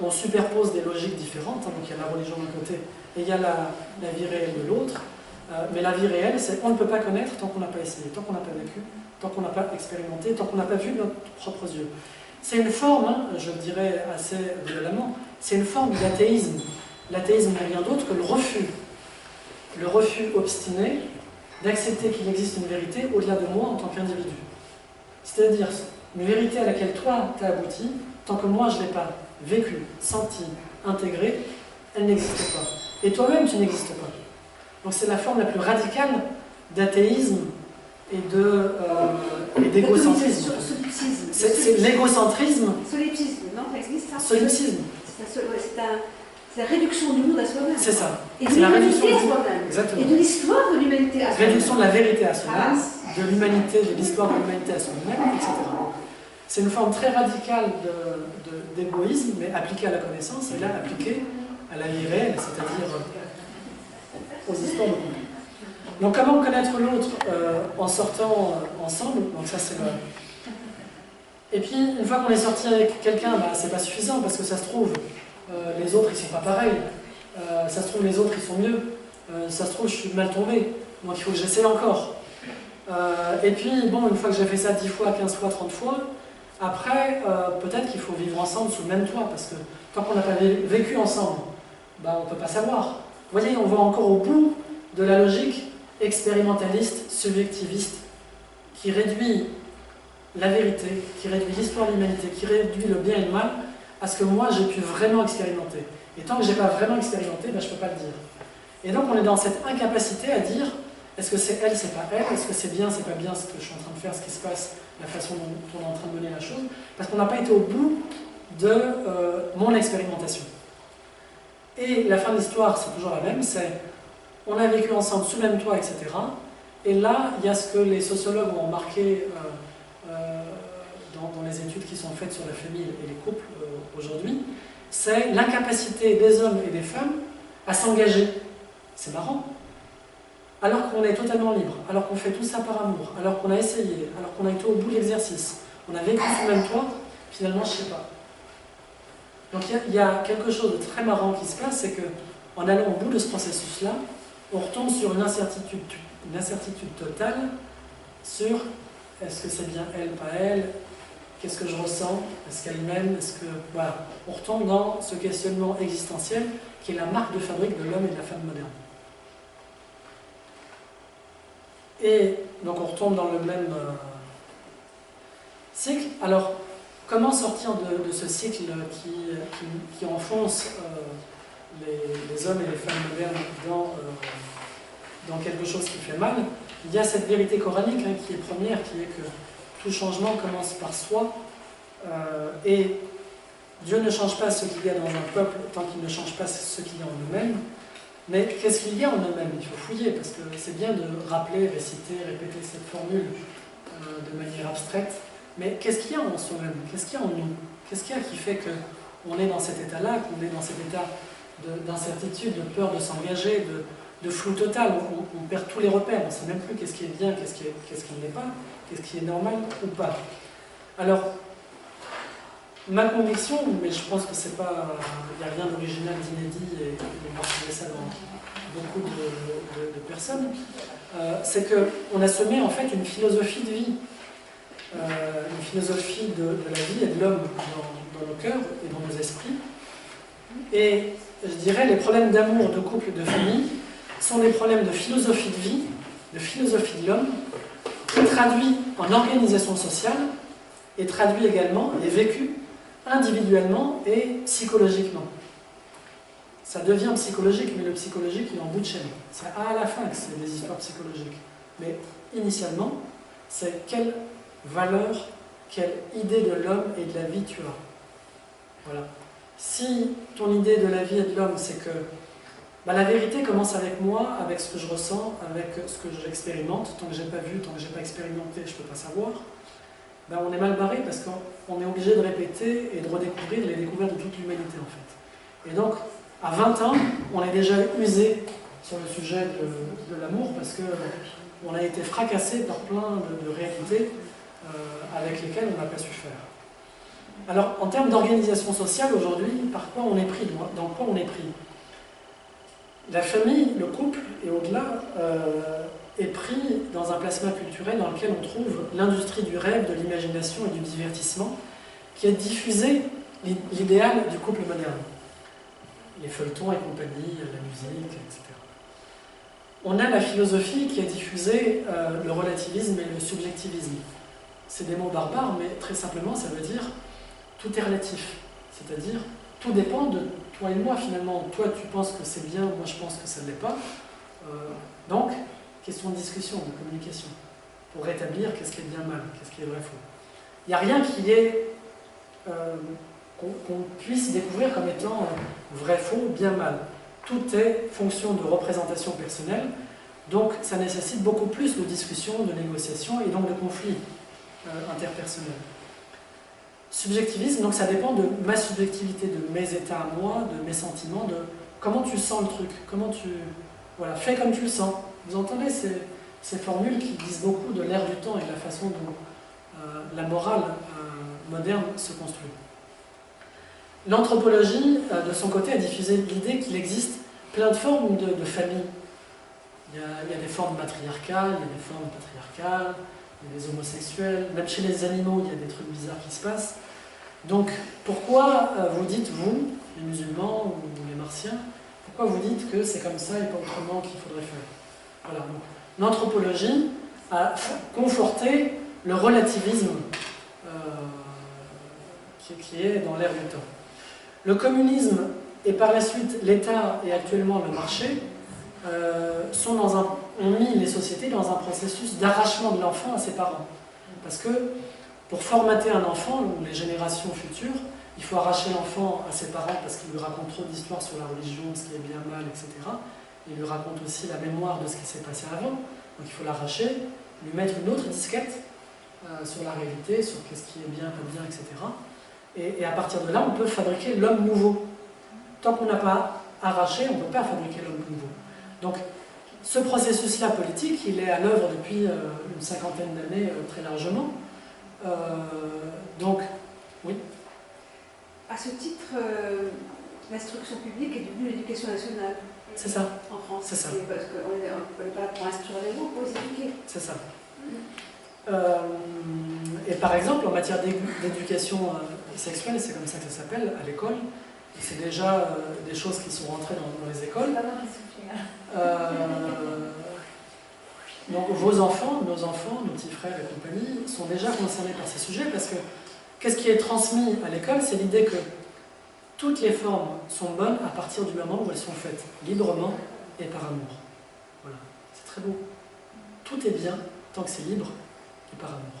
on superpose des logiques différentes, hein, donc il y a la religion d'un côté et il y a la vie réelle de l'autre, mais la vie réelle, c'est on ne peut pas connaître tant qu'on n'a pas essayé, tant qu'on n'a pas vécu, tant qu'on n'a pas expérimenté, tant qu'on n'a pas vu de nos propres yeux. C'est une forme, hein, je le dirais assez violemment, c'est une forme d'athéisme. L'athéisme n'est rien d'autre que le refus obstiné d'accepter qu'il existe une vérité au-delà de moi en tant qu'individu. C'est-à-dire une vérité à laquelle toi t'as abouti, tant que moi je ne l'ai pas vécu, senti, intégré, elle n'existe pas. Et toi-même tu n'existes pas. Donc c'est la forme la plus radicale d'athéisme et d'égocentrisme. C'est l'égocentrisme. Solipsisme, non, ça existe ça? Solipsisme. C'est la réduction du monde à soi-même. C'est ça. Et de l'humanité à soi-même. Exactement. Et de l'histoire de l'humanité à soi-même. Réduction de la vérité à soi-même, de l'humanité, de l'histoire de l'humanité à soi-même, etc. C'est une forme très radicale d'égoïsme, mais appliquée à la connaissance, et là appliquée à la vie réelle, c'est-à-dire aux histoires de couple. Donc comment connaître l'autre en sortant ensemble? Donc ça c'est le... Et puis une fois qu'on est sorti avec quelqu'un, bah, c'est pas suffisant parce que ça se trouve les autres ils sont pas pareils, ça se trouve les autres ils sont mieux, ça se trouve je suis mal tombé, donc il faut que j'essaie encore. Et puis bon, une fois que j'ai fait ça 10 fois, 15 fois, 30 fois, après peut-être qu'il faut vivre ensemble sous le même toit parce que tant qu'on n'a pas vécu ensemble, bah, on ne peut pas savoir. Vous voyez, on va encore au bout de la logique expérimentaliste, subjectiviste, qui réduit la vérité, qui réduit l'histoire de l'humanité, qui réduit le bien et le mal à ce que moi j'ai pu vraiment expérimenter. Et tant que je n'ai pas vraiment expérimenté, ben, je ne peux pas le dire. Et donc on est dans cette incapacité à dire est-ce que c'est elle, c'est pas elle, est-ce que c'est bien, c'est pas bien ce que je suis en train de faire, ce qui se passe, la façon dont on est en train de mener la chose, parce qu'on n'a pas été au bout de mon expérimentation. Et la fin de l'histoire, c'est toujours la même, c'est on a vécu ensemble sous le même toit, etc. Et là, il y a ce que les sociologues ont marqué dans les études qui sont faites sur la famille et les couples aujourd'hui, c'est l'incapacité des hommes et des femmes à s'engager. C'est marrant. Alors qu'on est totalement libre, alors qu'on fait tout ça par amour, alors qu'on a essayé, alors qu'on a été au bout de l'exercice, on a vécu sous le même toit, finalement, je ne sais pas. Donc il y a quelque chose de très marrant qui se passe, c'est qu'en allant au bout de ce processus-là, on retombe sur une incertitude totale sur est-ce que c'est bien elle, pas elle, qu'est-ce que je ressens, est-ce qu'elle m'aime, est-ce que... Voilà, on retombe dans ce questionnement existentiel qui est la marque de fabrique de l'homme et de la femme moderne. Et donc on retombe dans le même cycle. Alors, comment sortir de ce cycle qui enfonce les hommes et les femmes modernes dans quelque chose qui fait mal? Il y a cette vérité coranique qui est première, qui est que tout changement commence par soi, et Dieu ne change pas ce qu'il y a dans un peuple tant qu'il ne change pas ce qu'il y a en nous-mêmes. Mais qu'est-ce qu'il y a en eux-mêmes? Il faut fouiller, parce que c'est bien de rappeler, réciter, répéter cette formule de manière abstraite, mais qu'est-ce qu'il y a en soi-même? Qu'est-ce qu'il y a en nous? Qu'est-ce qu'il y a qui fait qu'on est dans cet état-là, qu'on est dans cet état d'incertitude, de peur de s'engager, de flou total? On perd tous les repères, on ne sait même plus qu'est-ce qui est bien, qu'est-ce qui n'est pas, qu'est-ce qui est normal ou pas. Alors, ma conviction, mais je pense que c'est pas, il n'y a rien d'original, d'inédit, et on va retrouver ça dans beaucoup de personnes, c'est qu'on a semé en fait une philosophie de vie, une philosophie de la vie et de l'homme dans nos cœurs et dans nos esprits. Et je dirais les problèmes d'amour, de couple et de famille sont des problèmes de philosophie de vie, de philosophie de l'homme, traduits en organisation sociale et traduits également et vécus individuellement et psychologiquement. Ça devient psychologique, mais le psychologique il est en bout de chaîne. C'est à la fin que c'est des histoires psychologiques. Mais initialement, c'est quelle valeur, quelle idée de l'homme et de la vie tu as. Voilà. Si ton idée de la vie et de l'homme, c'est que la vérité commence avec moi, avec ce que je ressens, avec ce que j'expérimente. Tant que je n'ai pas vu, tant que je n'ai pas expérimenté, je ne peux pas savoir. On est mal barré parce qu'on est obligé de répéter et de redécouvrir les découvertes de toute l'humanité en fait. Et donc, à 20 ans, on est déjà usé sur le sujet de l'amour parce qu'on a été fracassé par plein de réalités avec lesquelles on n'a pas su faire. Alors, en termes d'organisation sociale, aujourd'hui, par quoi on est pris? Dans quoi on est pris? La famille, le couple, et au-delà, est pris dans un plasma culturel dans lequel on trouve l'industrie du rêve, de l'imagination et du divertissement, qui a diffusé l'idéal du couple moderne. Les feuilletons et compagnie, la musique, etc. On a la philosophie qui a diffusé le relativisme et le subjectivisme. C'est des mots barbares, mais très simplement, ça veut dire tout est relatif. C'est-à-dire, tout dépend de toi et moi, finalement. Toi, tu penses que c'est bien, moi, je pense que ça ne l'est pas. Donc, question de discussion, de communication, pour rétablir qu'est-ce qui est bien mal, qu'est-ce qui est vrai faux. Il n'y a rien qui est qu'on puisse découvrir comme étant vrai faux, bien mal. Tout est fonction de représentation personnelle, donc ça nécessite beaucoup plus de discussion, de négociation et donc de conflits interpersonnels. Subjectivisme, donc ça dépend de ma subjectivité, de mes états à moi, de mes sentiments, de comment tu sens le truc, comment tu... Voilà, fais comme tu le sens. Vous entendez ces formules qui disent beaucoup de l'ère du temps et de la façon dont la morale moderne se construit. L'anthropologie, de son côté, a diffusé l'idée qu'il existe plein de formes de famille. Il y a des formes matriarcales, il y a des formes patriarcales, il y a des homosexuels, même chez les animaux, il y a des trucs bizarres qui se passent. Donc, pourquoi vous dites, vous, les musulmans ou les martiens, pourquoi vous dites que c'est comme ça et pas autrement qu'il faudrait faire? Voilà, donc l'anthropologie a conforté le relativisme qui est dans l'ère du temps. Le communisme et par la suite l'État et actuellement le marché ont mis les sociétés dans un processus d'arrachement de l'enfant à ses parents. Parce que pour formater un enfant, ou les générations futures, il faut arracher l'enfant à ses parents parce qu'il lui raconte trop d'histoires sur la religion, ce qui est bien, mal, etc. Il lui raconte aussi la mémoire de ce qui s'est passé avant. Donc il faut l'arracher, lui mettre une autre disquette sur la réalité, sur qu'est-ce qui est bien, pas bien, etc. Et à partir de là, on peut fabriquer l'homme nouveau. Tant qu'on n'a pas arraché, on ne peut pas fabriquer l'homme nouveau. Donc, ce processus-là politique, il est à l'œuvre depuis une cinquantaine d'années très largement. Donc, oui. À ce titre, l'instruction publique est devenue l'éducation nationale. C'est ça. En France. C'est ça. Parce qu'on n'est pas là pour instruire les mots, pour les éduquer. C'est ça. Et par exemple, en matière d'éducation sexuelle, c'est comme ça que ça s'appelle, à l'école, c'est déjà des choses qui sont rentrées dans les écoles. Donc vos enfants, nos enfants, nos petits frères et compagnie sont déjà concernés par ces sujets parce que qu'est-ce qui est transmis à l'école, c'est l'idée que toutes les formes sont bonnes à partir du moment où elles sont faites librement et par amour. Voilà, c'est très beau. Tout est bien tant que c'est libre et par amour.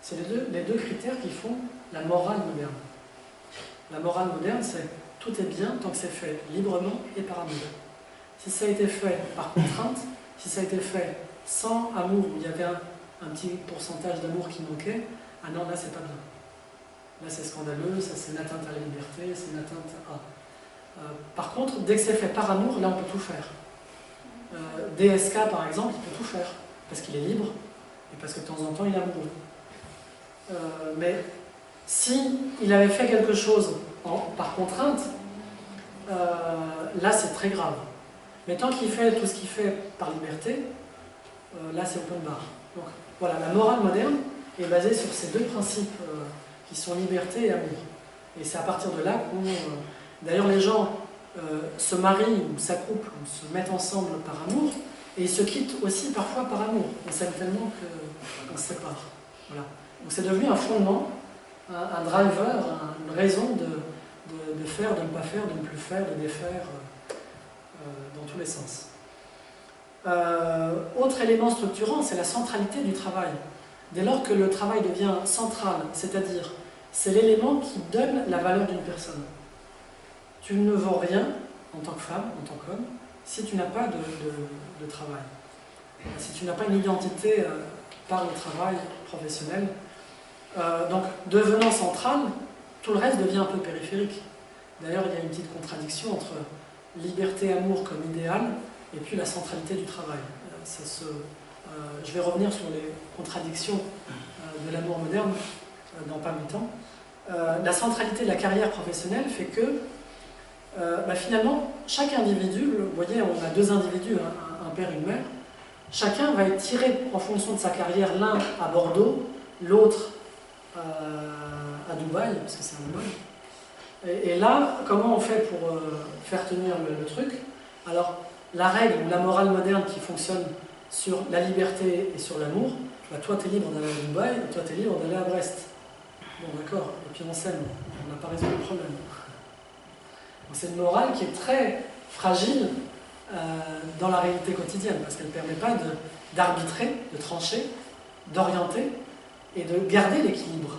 C'est les deux critères qui font la morale moderne. La morale moderne, c'est tout est bien tant que c'est fait librement et par amour. Si ça a été fait par contrainte, si ça a été fait sans amour, où il y avait un petit pourcentage d'amour qui manquait, ah non, là c'est pas bien. Là c'est scandaleux, ça c'est une atteinte à la liberté, c'est une atteinte à... par contre, dès que c'est fait par amour, là on peut tout faire. DSK par exemple, il peut tout faire, parce qu'il est libre, et parce que de temps en temps il est amoureux. Mais si il avait fait quelque chose par contrainte, là c'est très grave. Mais tant qu'il fait tout ce qu'il fait par liberté, là c'est open bar. Donc voilà, la morale moderne est basée sur ces deux principes qui sont liberté et amour. Et c'est à partir de là qu'on... D'ailleurs les gens se marient ou s'accouplent ou se mettent ensemble par amour, et ils se quittent aussi parfois par amour. On s'aime tellement qu'on se sépare. Voilà. Donc c'est devenu un fondement, un driver, une raison de faire, de ne pas faire, de ne plus faire, de défaire, dans tous les sens. Autre élément structurant, c'est la centralité du travail. Dès lors que le travail devient central, c'est-à-dire c'est l'élément qui donne la valeur d'une personne. Tu ne vaux rien en tant que femme, en tant qu'homme, si tu n'as pas de travail. Si tu n'as pas une identité par le travail professionnel. Donc, devenant central, tout le reste devient un peu périphérique. D'ailleurs, il y a une petite contradiction entre liberté et amour comme idéal et puis la centralité du travail. Je vais revenir sur les contradictions de l'amour moderne dans pas longtemps. La centralité de la carrière professionnelle fait que finalement, chaque individu, vous voyez, on a deux individus, un père et une mère, chacun va être tiré en fonction de sa carrière, l'un à Bordeaux, l'autre à Dubaï, parce que c'est un homme. Et là, comment on fait pour faire tenir le truc? Alors, la règle ou la morale moderne qui fonctionne sur la liberté et sur l'amour, toi tu es libre d'aller à Dubaï et toi tu es libre d'aller à Brest. Bon d'accord, et puis on s'aime, on n'a pas résolu le problème. Donc c'est une morale qui est très fragile dans la réalité quotidienne, parce qu'elle ne permet pas d'arbitrer, de trancher, d'orienter et de garder l'équilibre.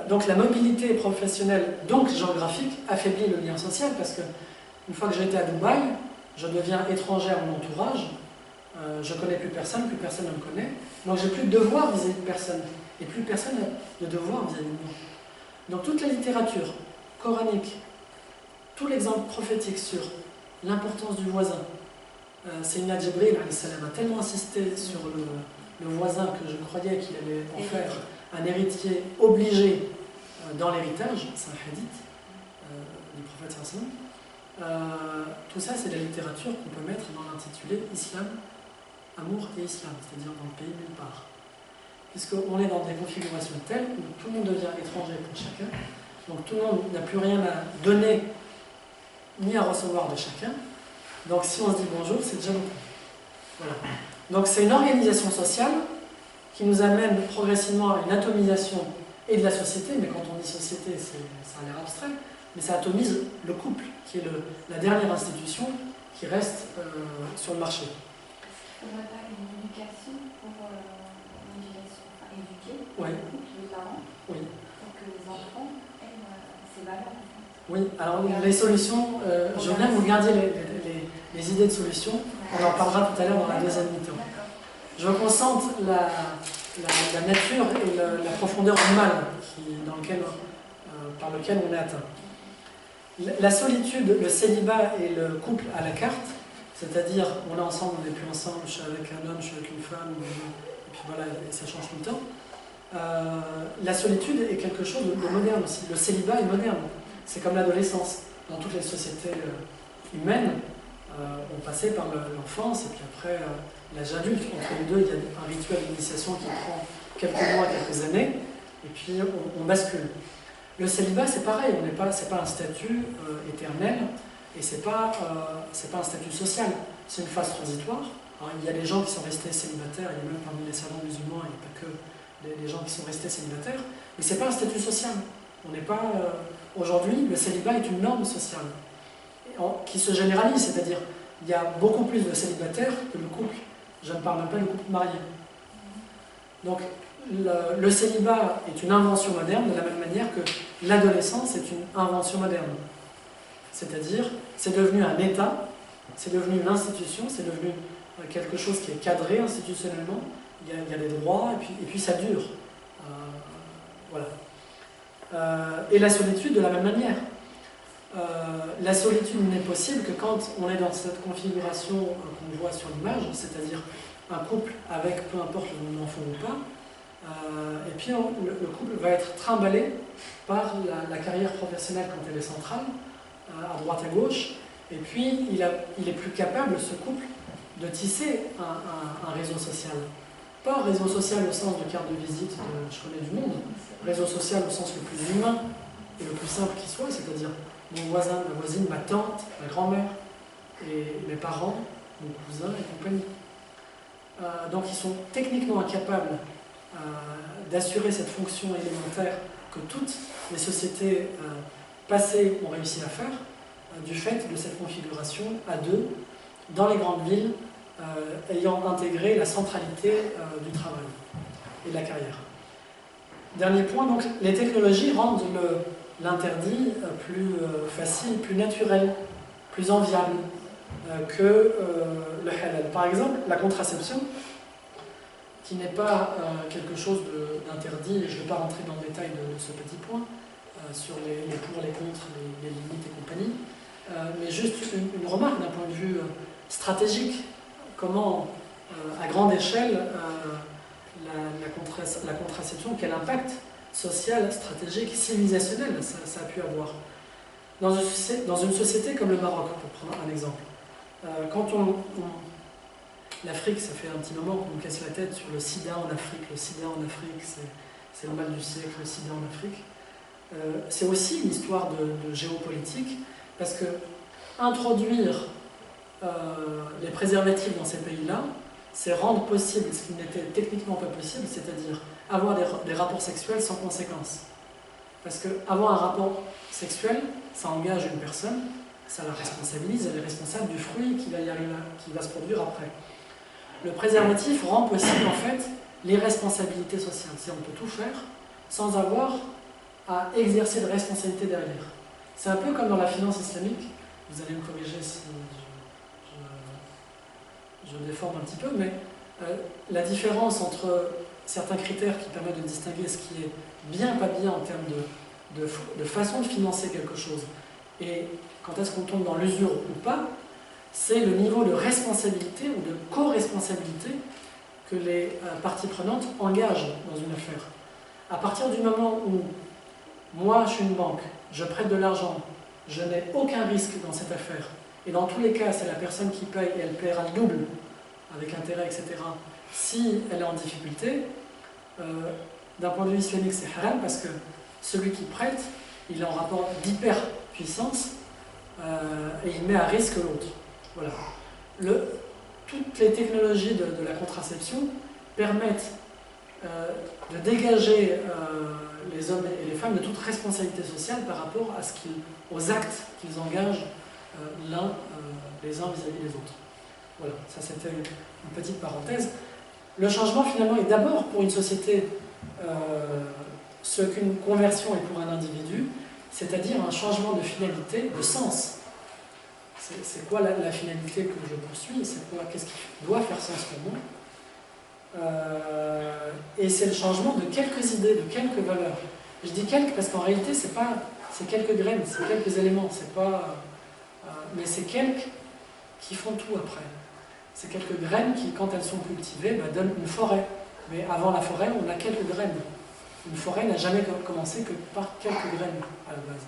Donc la mobilité professionnelle, donc géographique, affaiblit le lien social, parce que une fois que j'ai été à Dubaï, je deviens étranger à mon entourage, je ne connais plus personne ne me connaît, donc j'ai plus de devoir vis-à-vis de personne, et plus personne n'a de devoir vis-à-vis de moi. Donc toute la littérature coranique, tout l'exemple prophétique sur l'importance du voisin, Sayyidina Jibril a tellement insisté sur le voisin que je croyais qu'il allait en faire un héritier obligé dans l'héritage, c'est un hadith du prophète sallallahu. Tout ça, c'est de la littérature qu'on peut mettre dans l'intitulé Islam, Amour et Islam, c'est-à-dire dans le pays nulle part. Puisqu'on est dans des configurations telles où tout le monde devient étranger pour chacun, donc tout le monde n'a plus rien à donner ni à recevoir de chacun, donc si on se dit bonjour, c'est déjà beaucoup. Voilà. Donc c'est une organisation sociale qui nous amène progressivement à une atomisation et de la société, mais quand on dit société, ça a l'air abstrait, mais ça atomise le couple, qui est la dernière institution qui reste sur le marché. Il faudrait pas une éducation pour éduquer Ouais. le couple, les parents, Oui. pour que les enfants aient ces valeurs. Oui, alors les solutions, je veux bien que vous gardiez les idées de solutions, on en parlera tout à l'heure dans la deuxième mi-temps. Je veux qu'on sente la nature et la profondeur du mal par lequel on est atteint. La solitude, le célibat et le couple à la carte, c'est-à-dire on est ensemble, on n'est plus ensemble, je suis avec un homme, je suis avec une femme, et puis voilà, et ça change tout le temps. La solitude est quelque chose de moderne aussi. Le célibat est moderne. C'est comme l'adolescence. Dans toutes les sociétés humaines, on passait par l'enfance et puis après l'âge adulte. Entre les deux, il y a un rituel d'initiation qui prend quelques mois, quelques années, et puis on bascule. Le célibat, c'est pareil, c'est pas un statut éternel, et c'est pas un statut social, c'est une phase transitoire. Alors, il y a des gens qui sont restés célibataires, il y a même parmi les savants musulmans, il n'y a pas que les gens qui sont restés célibataires, mais c'est pas un statut social. On n'est pas... Aujourd'hui, le célibat est une norme sociale, qui se généralise, c'est-à-dire il y a beaucoup plus de célibataires que de couples. Je ne parle même pas de couples mariés. Donc, le célibat est une invention moderne de la même manière que l'adolescence est une invention moderne. C'est-à-dire, c'est devenu un État, c'est devenu une institution, c'est devenu quelque chose qui est cadré institutionnellement, il y a des droits, et puis ça dure. Voilà. Et la solitude de la même manière. La solitude n'est possible que quand on est dans cette configuration qu'on voit sur l'image, c'est-à-dire un couple avec peu importe le enfant ou pas, et puis le couple va être trimballé par la carrière professionnelle quand elle est centrale, à droite à gauche, et puis il est plus capable, ce couple, de tisser un réseau social. Pas réseau social au sens de carte de visite de je connais du monde, réseau social au sens le plus humain et le plus simple qui soit, c'est-à-dire mon voisin, ma voisine, ma tante, ma grand-mère, et mes parents, mon cousin et compagnie. Donc ils sont techniquement incapables d'assurer cette fonction élémentaire que toutes les sociétés passées ont réussi à faire, du fait de cette configuration à deux, dans les grandes villes, ayant intégré la centralité du travail et de la carrière. Dernier point, donc, les technologies rendent l'interdit plus facile, plus naturel, plus enviable que le halal. Par exemple, la contraception, qui n'est pas quelque chose d'interdit, et je ne vais pas rentrer dans le détail de ce petit point, sur les pour, les contre, les limites et compagnie, mais juste une remarque d'un point de vue stratégique. Comment, à grande échelle, la contraception, quel impact social, stratégique, civilisationnel ça a pu avoir. Dans une société comme le Maroc, pour prendre un exemple, quand l'Afrique, ça fait un petit moment qu'on nous casse la tête sur le sida en Afrique. Le sida en Afrique, c'est le mal du siècle, le sida en Afrique. C'est aussi une histoire de géopolitique, parce que introduire les préservatifs dans ces pays-là, c'est rendre possible ce qui n'était techniquement pas possible, c'est-à-dire avoir des rapports sexuels sans conséquence. Parce qu'avoir un rapport sexuel, ça engage une personne, ça la responsabilise, elle est responsable du fruit qui va se produire après. Le préservatif rend possible en fait l'irresponsabilité sociale. C'est on peut tout faire sans avoir à exercer de responsabilité derrière. C'est un peu comme dans la finance islamique, vous allez me corriger si je déforme un petit peu, mais la différence entre certains critères qui permettent de distinguer ce qui est bien, pas bien en termes de façon de financer quelque chose, et quand est-ce qu'on tombe dans l'usure ou pas, c'est le niveau de responsabilité ou de co-responsabilité que les parties prenantes engagent dans une affaire. À partir du moment où moi je suis une banque, je prête de l'argent, je n'ai aucun risque dans cette affaire, et dans tous les cas c'est la personne qui paye et elle paiera le double avec intérêt, etc. Si elle est en difficulté, d'un point de vue islamique c'est haram parce que celui qui prête, il est en rapport d'hyper-puissance et il met à risque l'autre. Voilà. Toutes les technologies de la contraception permettent de dégager les hommes et les femmes de toute responsabilité sociale par rapport aux actes qu'ils engagent les uns vis-à-vis des autres. Voilà, ça c'était une petite parenthèse. Le changement finalement est d'abord pour une société ce qu'une conversion est pour un individu, c'est-à-dire un changement de finalité, de sens. C'est quoi la finalité que je poursuis? C'est quoi? Qu'est-ce qui doit faire sens pour moi? Et c'est le changement de quelques idées, de quelques valeurs. Je dis quelques parce qu'en réalité, c'est quelques graines, c'est quelques éléments, mais c'est quelques qui font tout après. C'est quelques graines qui, quand elles sont cultivées, donnent une forêt. Mais avant la forêt, on a quelques graines. Une forêt n'a jamais commencé que par quelques graines à la base.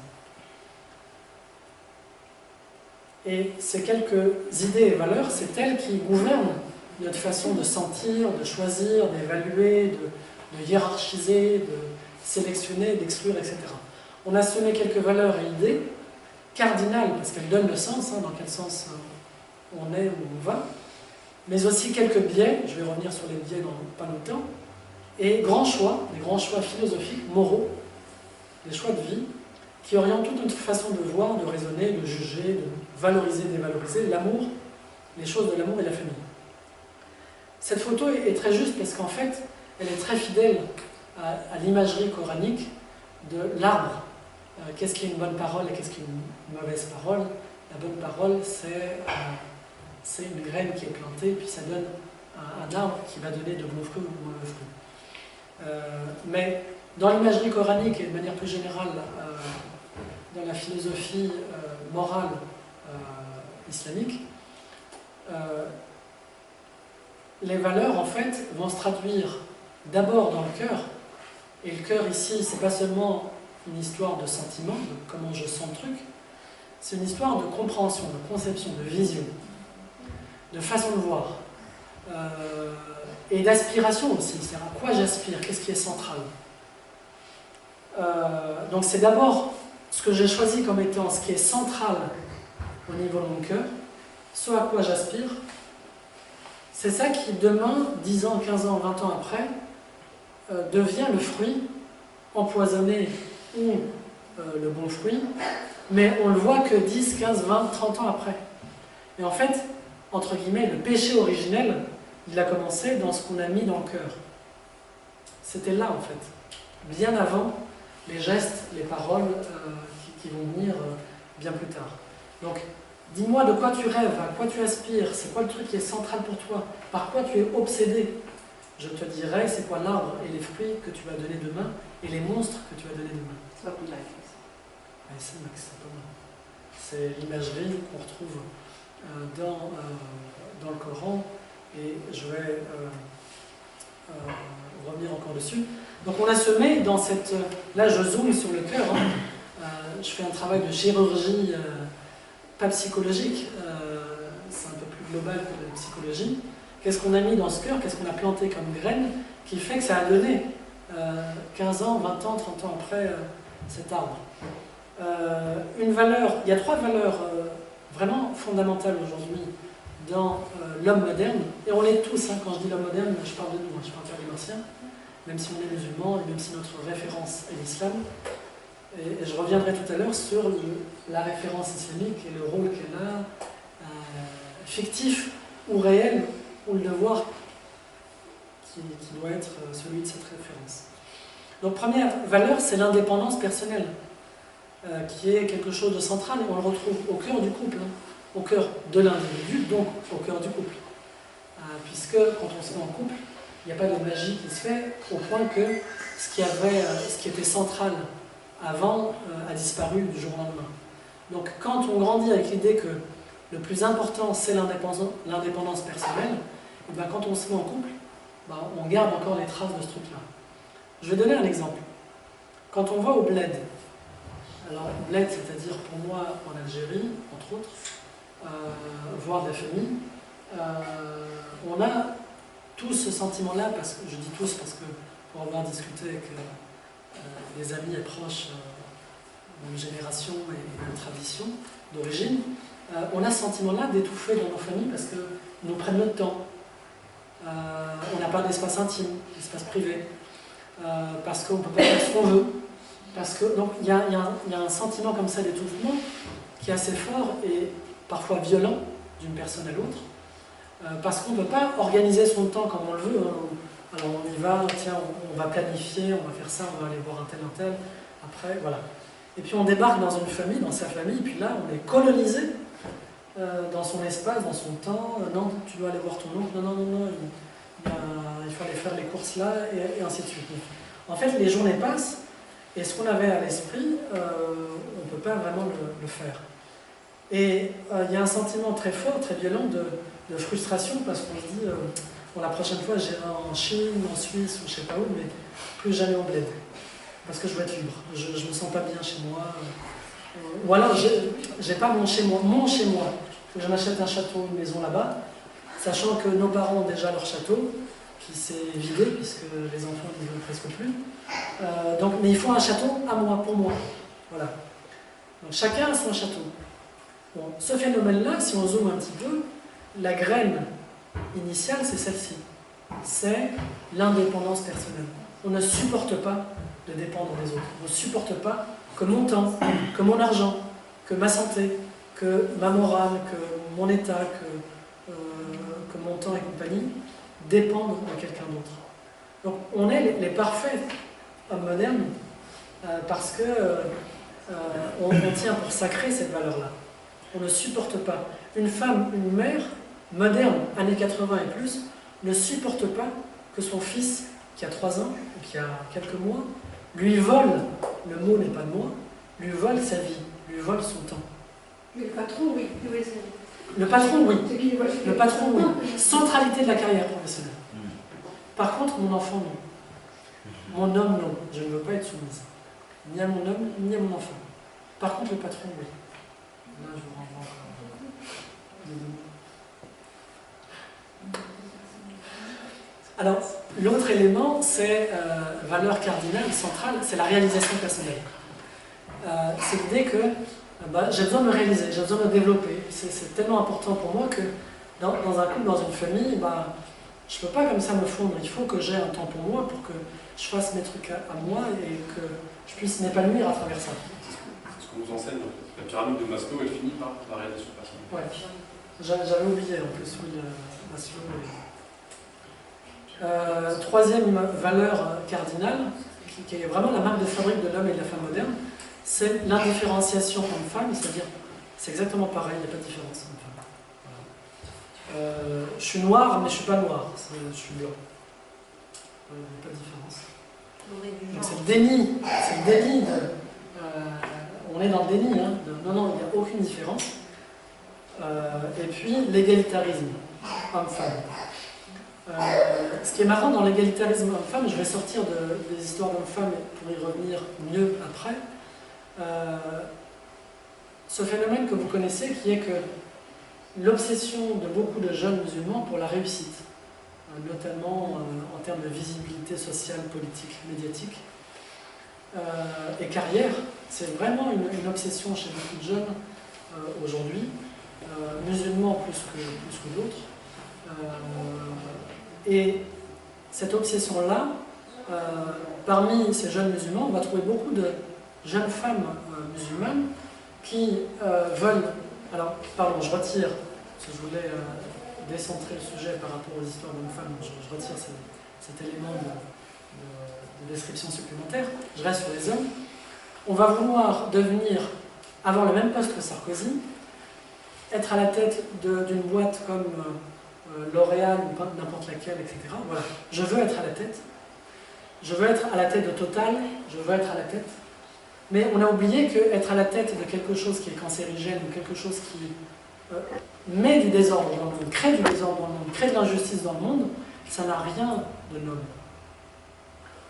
Et ces quelques idées et valeurs, c'est elles qui gouvernent notre façon de sentir, de choisir, d'évaluer, de hiérarchiser, de sélectionner, d'exclure, etc. On a semé quelques valeurs et idées cardinales, parce qu'elles donnent le sens, dans quel sens on est, où on va, mais aussi quelques biais, je vais revenir sur les biais dans pas longtemps, et des grands choix philosophiques, moraux, des choix de vie, qui orientent toute notre façon de voir, de raisonner, de juger, de valoriser, dévaloriser, l'amour, les choses de l'amour et de la famille. Cette photo est très juste parce qu'en fait, elle est très fidèle à l'imagerie coranique de l'arbre. Qu'est-ce qui est une bonne parole et qu'est-ce qui est une mauvaise parole? La bonne parole, c'est une graine qui est plantée, puis ça donne un arbre qui va donner de bons fruits ou de mauvais fruits. Mais dans l'imagerie coranique et de manière plus générale, dans la philosophie morale islamique, les valeurs, en fait, vont se traduire d'abord dans le cœur. Et le cœur, ici, c'est pas seulement une histoire de sentiment, de comment je sens le truc, c'est une histoire de compréhension, de conception, de vision, de façon de voir, et d'aspiration aussi, c'est-à-dire à quoi j'aspire, qu'est-ce qui est central. Donc c'est d'abord ce que j'ai choisi comme étant ce qui est central au niveau de mon cœur, ce à quoi j'aspire. C'est ça qui, demain, 10 ans, 15 ans, 20 ans après, devient le fruit empoisonné ou le bon fruit, mais on le voit que 10, 15, 20, 30 ans après. Et en fait, entre guillemets, le péché originel, il a commencé dans ce qu'on a mis dans le cœur. C'était là, en fait, bien avant les gestes, les paroles qui vont venir bien plus tard. Donc, dis-moi de quoi tu rêves, à quoi tu aspires, c'est quoi le truc qui est central pour toi, par quoi tu es obsédé. Je te dirai c'est quoi l'arbre et les fruits que tu vas donner demain et les monstres que tu vas donner demain. C'est pas plus life. C'est Max, c'est l'imagerie qu'on retrouve dans le Coran et je vais revenir encore dessus. Donc on a semé dans cette... Là je zoome sur le cœur, je fais un travail de chirurgie pas psychologique, c'est un peu plus global que la psychologie. Qu'est-ce qu'on a mis dans ce cœur, qu'est-ce qu'on a planté comme graine qui fait que ça a donné 15 ans, 20 ans, 30 ans après cet arbre. Une valeur, il y a 3 valeurs vraiment fondamentales aujourd'hui dans l'homme moderne, et on l'est tous, quand je dis l'homme moderne, je parle de nous, je parle pas des martiens, même si on est musulman, et même si notre référence est l'islam. Et je reviendrai tout à l'heure sur la référence islamique et le rôle qu'elle a, fictif ou réel, ou le devoir qui doit être celui de cette référence. Donc première valeur, c'est l'indépendance personnelle, qui est quelque chose de central, et on le retrouve au cœur du couple, au cœur de l'individu, donc au cœur du couple. Puisque quand on se met en couple, il n'y a pas de magie qui se fait, au point que ce qui était central avant a disparu du jour au lendemain. Donc quand on grandit avec l'idée que le plus important c'est l'indépendance personnelle, et bien quand on se met en couple, on garde encore les traces de ce truc-là. Je vais donner un exemple. Quand on va au bled, alors bled c'est-à-dire pour moi en Algérie, entre autres, voir de la famille, on a tous ce sentiment-là, parce que je dis tous parce que pour avoir discuté avec des amis et proches de génération et de tradition, d'origine, on a ce sentiment-là d'étouffer dans nos familles parce qu'ils nous prennent notre temps. On n'a pas d'espace intime, d'espace privé, parce qu'on ne peut pas faire ce qu'on veut. Donc il y a un sentiment comme ça d'étouffement qui est assez fort et parfois violent d'une personne à l'autre, parce qu'on ne peut pas organiser son temps comme on le veut. Alors on y va, tiens, on va planifier, on va faire ça, on va aller voir un tel, après, voilà. Et puis on débarque dans une famille, dans sa famille, et puis là on est colonisé dans son espace, dans son temps. Non, tu dois aller voir ton oncle, non, il faut aller faire les courses là, et ainsi de suite. En fait, les journées passent, et ce qu'on avait à l'esprit, on ne peut pas vraiment le faire. Et il y a un sentiment très fort, très violent de frustration, parce qu'on se dit, bon, la prochaine fois j'irai en Chine, en Suisse, ou je ne sais pas où, mais plus jamais au bled. Parce que je veux être libre, je ne me sens pas bien chez moi. Ou alors, j'ai pas mon chez moi. Mon chez moi, il faut que je m'achète un château, une maison là-bas, sachant que nos parents ont déjà leur château, qui s'est vidé, puisque les enfants n'y vont presque plus. Mais il faut un château à moi, pour moi. Voilà. Donc chacun a son château. Bon, ce phénomène-là, si on zoome un petit peu, la graine initiale, c'est celle-ci. C'est l'indépendance personnelle. On ne supporte pas de dépendre des autres. On ne supporte pas que mon temps, que mon argent, que ma santé, que ma morale, que mon état, que mon temps et compagnie dépendent de quelqu'un d'autre. Donc on est les parfaits hommes modernes parce que on tient pour sacré cette valeur-là. On ne supporte pas. Une femme, une mère moderne, années 80 et plus, ne supporte pas que son fils, qui a 3 ans, ou qui a quelques mois, lui vole, le mot n'est pas de moi, lui vole sa vie, lui vole son temps. Mais le patron, oui. Le patron, oui. C'est qui, Le patron, oui. Centralité de la carrière professionnelle. Par contre, mon enfant, non. Mon homme, non. Je ne veux pas être soumise. Ni à mon homme, ni à mon enfant. Par contre, le patron, oui. Là, je vous renvoie encore. Alors, l'autre élément, c'est valeur cardinale, centrale, c'est la réalisation personnelle. C'est l'idée que j'ai besoin de me réaliser, j'ai besoin de me développer. C'est tellement important pour moi que dans un couple, dans une famille, je ne peux pas comme ça me fondre. Il faut que j'ai un temps pour moi, pour que je fasse mes trucs à moi et que je puisse m'épanouir à travers ça. C'est ce qu'on nous enseigne. La pyramide de Maslow, elle finit par la réalisation personnelle. Ouais. J'avais oublié en plus, oui, Maslow. Troisième valeur cardinale, qui est vraiment la marque de fabrique de l'homme et de la femme moderne, c'est l'indifférenciation homme-femme, c'est-à-dire, c'est exactement pareil, il n'y a pas de différence homme-femme. Voilà. Je suis noir, mais je ne suis pas noir, je suis blanc. Il n'y a pas de différence. Donc c'est le déni, on est dans le déni, hein, non, il n'y a aucune différence. Et puis l'égalitarisme, homme-femme. Ce qui est marrant dans l'égalitarisme homme-femme, je vais sortir des histoires d'hommes-femmes pour y revenir mieux après. Ce phénomène que vous connaissez, qui est que l'obsession de beaucoup de jeunes musulmans pour la réussite, notamment en termes de visibilité sociale, politique, médiatique, et carrière, c'est vraiment une obsession chez beaucoup de jeunes aujourd'hui, musulmans plus que d'autres. Et cette obsession-là, parmi ces jeunes musulmans, on va trouver beaucoup de jeunes femmes musulmanes qui veulent... Alors, pardon, je retire, parce que je voulais décentrer le sujet par rapport aux histoires d'hommes-femmes, je retire cet élément de description supplémentaire, je reste sur les hommes. On va vouloir devenir, avoir le même poste que Sarkozy, être à la tête d'une boîte comme L'Oréal ou n'importe laquelle, etc. Voilà. Je veux être à la tête. Je veux être à la tête de Total. Je veux être à la tête. Mais on a oublié qu'être à la tête de quelque chose qui est cancérigène ou quelque chose qui met du désordre dans le monde, crée du désordre dans le monde, crée de l'injustice dans le monde, ça n'a rien de noble.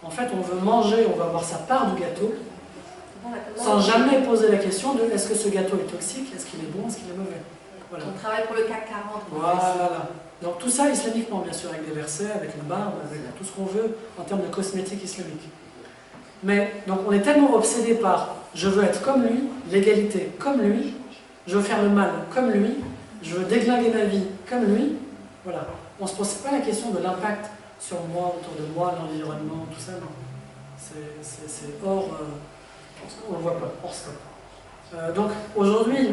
En fait, on veut manger, on va avoir sa part du gâteau, sans jamais poser la question de est-ce que ce gâteau est toxique, est-ce qu'il est bon, est-ce qu'il est mauvais. Voilà. On travaille pour le CAC 40. Voilà. Donc tout ça islamiquement, bien sûr, avec des versets, avec une barbe, avec tout ce qu'on veut en termes de cosmétique islamique. Mais donc on est tellement obsédé par je veux être comme lui, l'égalité comme lui, je veux faire le mal comme lui, je veux déglinguer ma vie comme lui. Voilà. On ne se pose pas la question de l'impact sur moi, autour de moi, l'environnement, tout ça. C'est hors... on ne le voit pas, hors scope. Donc aujourd'hui,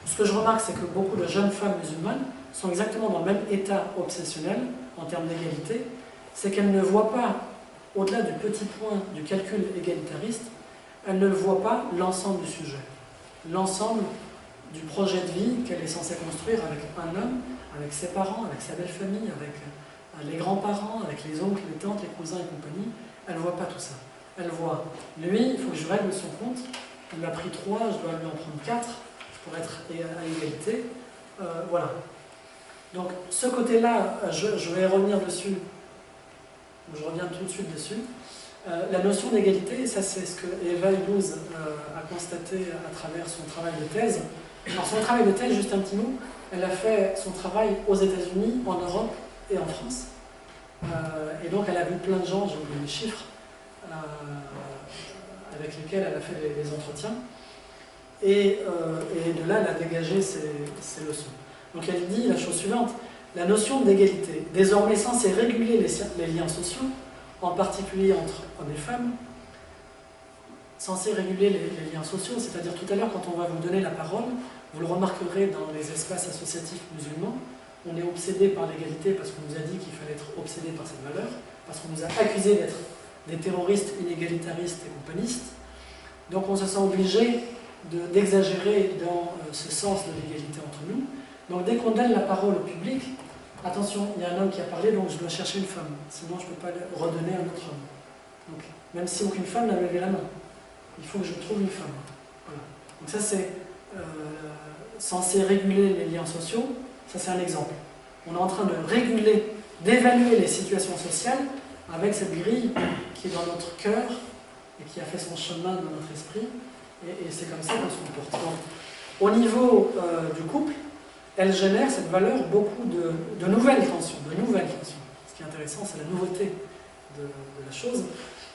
ce que je remarque, c'est que beaucoup de jeunes femmes musulmanes sont exactement dans le même état obsessionnel en termes d'égalité, c'est qu'elles ne voient pas, au-delà du petit point du calcul égalitariste, elles ne voient pas l'ensemble du sujet, l'ensemble du projet de vie qu'elle est censée construire avec un homme, avec ses parents, avec sa belle famille, avec les grands-parents, avec les oncles, les tantes, les cousins et compagnie, elle ne voit pas tout ça. Elle voit, lui, il faut que je règle son compte, il m'a pris 3, je dois lui en prendre 4, je pourrais être à égalité. Voilà. Donc ce côté-là, je vais revenir dessus, je reviens tout de suite dessus. La notion d'égalité, ça c'est ce que Eva Illouz a constaté à travers son travail de thèse. Alors son travail de thèse, juste un petit mot, elle a fait son travail aux États-Unis, en Europe et en France. Et donc elle a vu plein de gens, j'ai oublié les chiffres, avec lesquels elle a fait les entretiens. Et de là, elle a dégagé ses leçons. Donc elle dit la chose suivante, la notion d'égalité, désormais censée réguler les liens sociaux, en particulier entre hommes et femmes, censée réguler les liens sociaux, c'est-à-dire tout à l'heure quand on va vous donner la parole, vous le remarquerez dans les espaces associatifs musulmans, on est obsédé par l'égalité parce qu'on nous a dit qu'il fallait être obsédé par cette valeur, parce qu'on nous a accusés d'être des terroristes inégalitaristes et companistes, donc on se sent obligé d'exagérer dans ce sens de l'égalité entre nous. Donc dès qu'on donne la parole au public, attention, il y a un homme qui a parlé, donc je dois chercher une femme, sinon je ne peux pas redonner à un autre homme. Donc, même si aucune femme n'a levé la main, il faut que je trouve une femme. Voilà. Donc ça c'est censé réguler les liens sociaux, ça c'est un exemple. On est en train de réguler, d'évaluer les situations sociales avec cette grille qui est dans notre cœur et qui a fait son chemin dans notre esprit, et c'est comme ça qu'on se comporte. Donc, au niveau du couple, elle génère cette valeur beaucoup de nouvelles tensions, Ce qui est intéressant, c'est la nouveauté de la chose,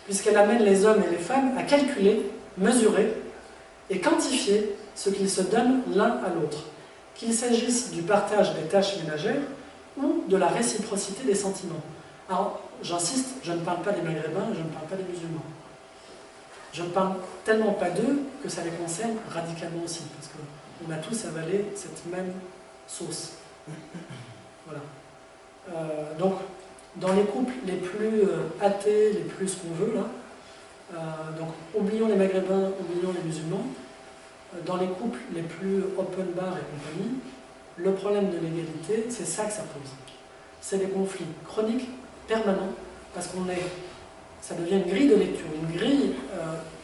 puisqu'elle amène les hommes et les femmes à calculer, mesurer et quantifier ce qu'ils se donnent l'un à l'autre, qu'il s'agisse du partage des tâches ménagères ou de la réciprocité des sentiments. Alors, j'insiste, je ne parle pas des Maghrébins, je ne parle pas des musulmans. Je ne parle tellement pas d'eux que ça les concerne radicalement aussi, parce qu'on a tous avalé cette même sauce. Voilà. Donc, dans les couples les plus athées, les plus ce qu'on veut, là, donc oublions les Maghrébins, oublions les musulmans, dans les couples les plus open bar et compagnie, le problème de l'égalité, c'est ça que ça pose. C'est des conflits chroniques, permanents, parce ça devient une grille de lecture, une grille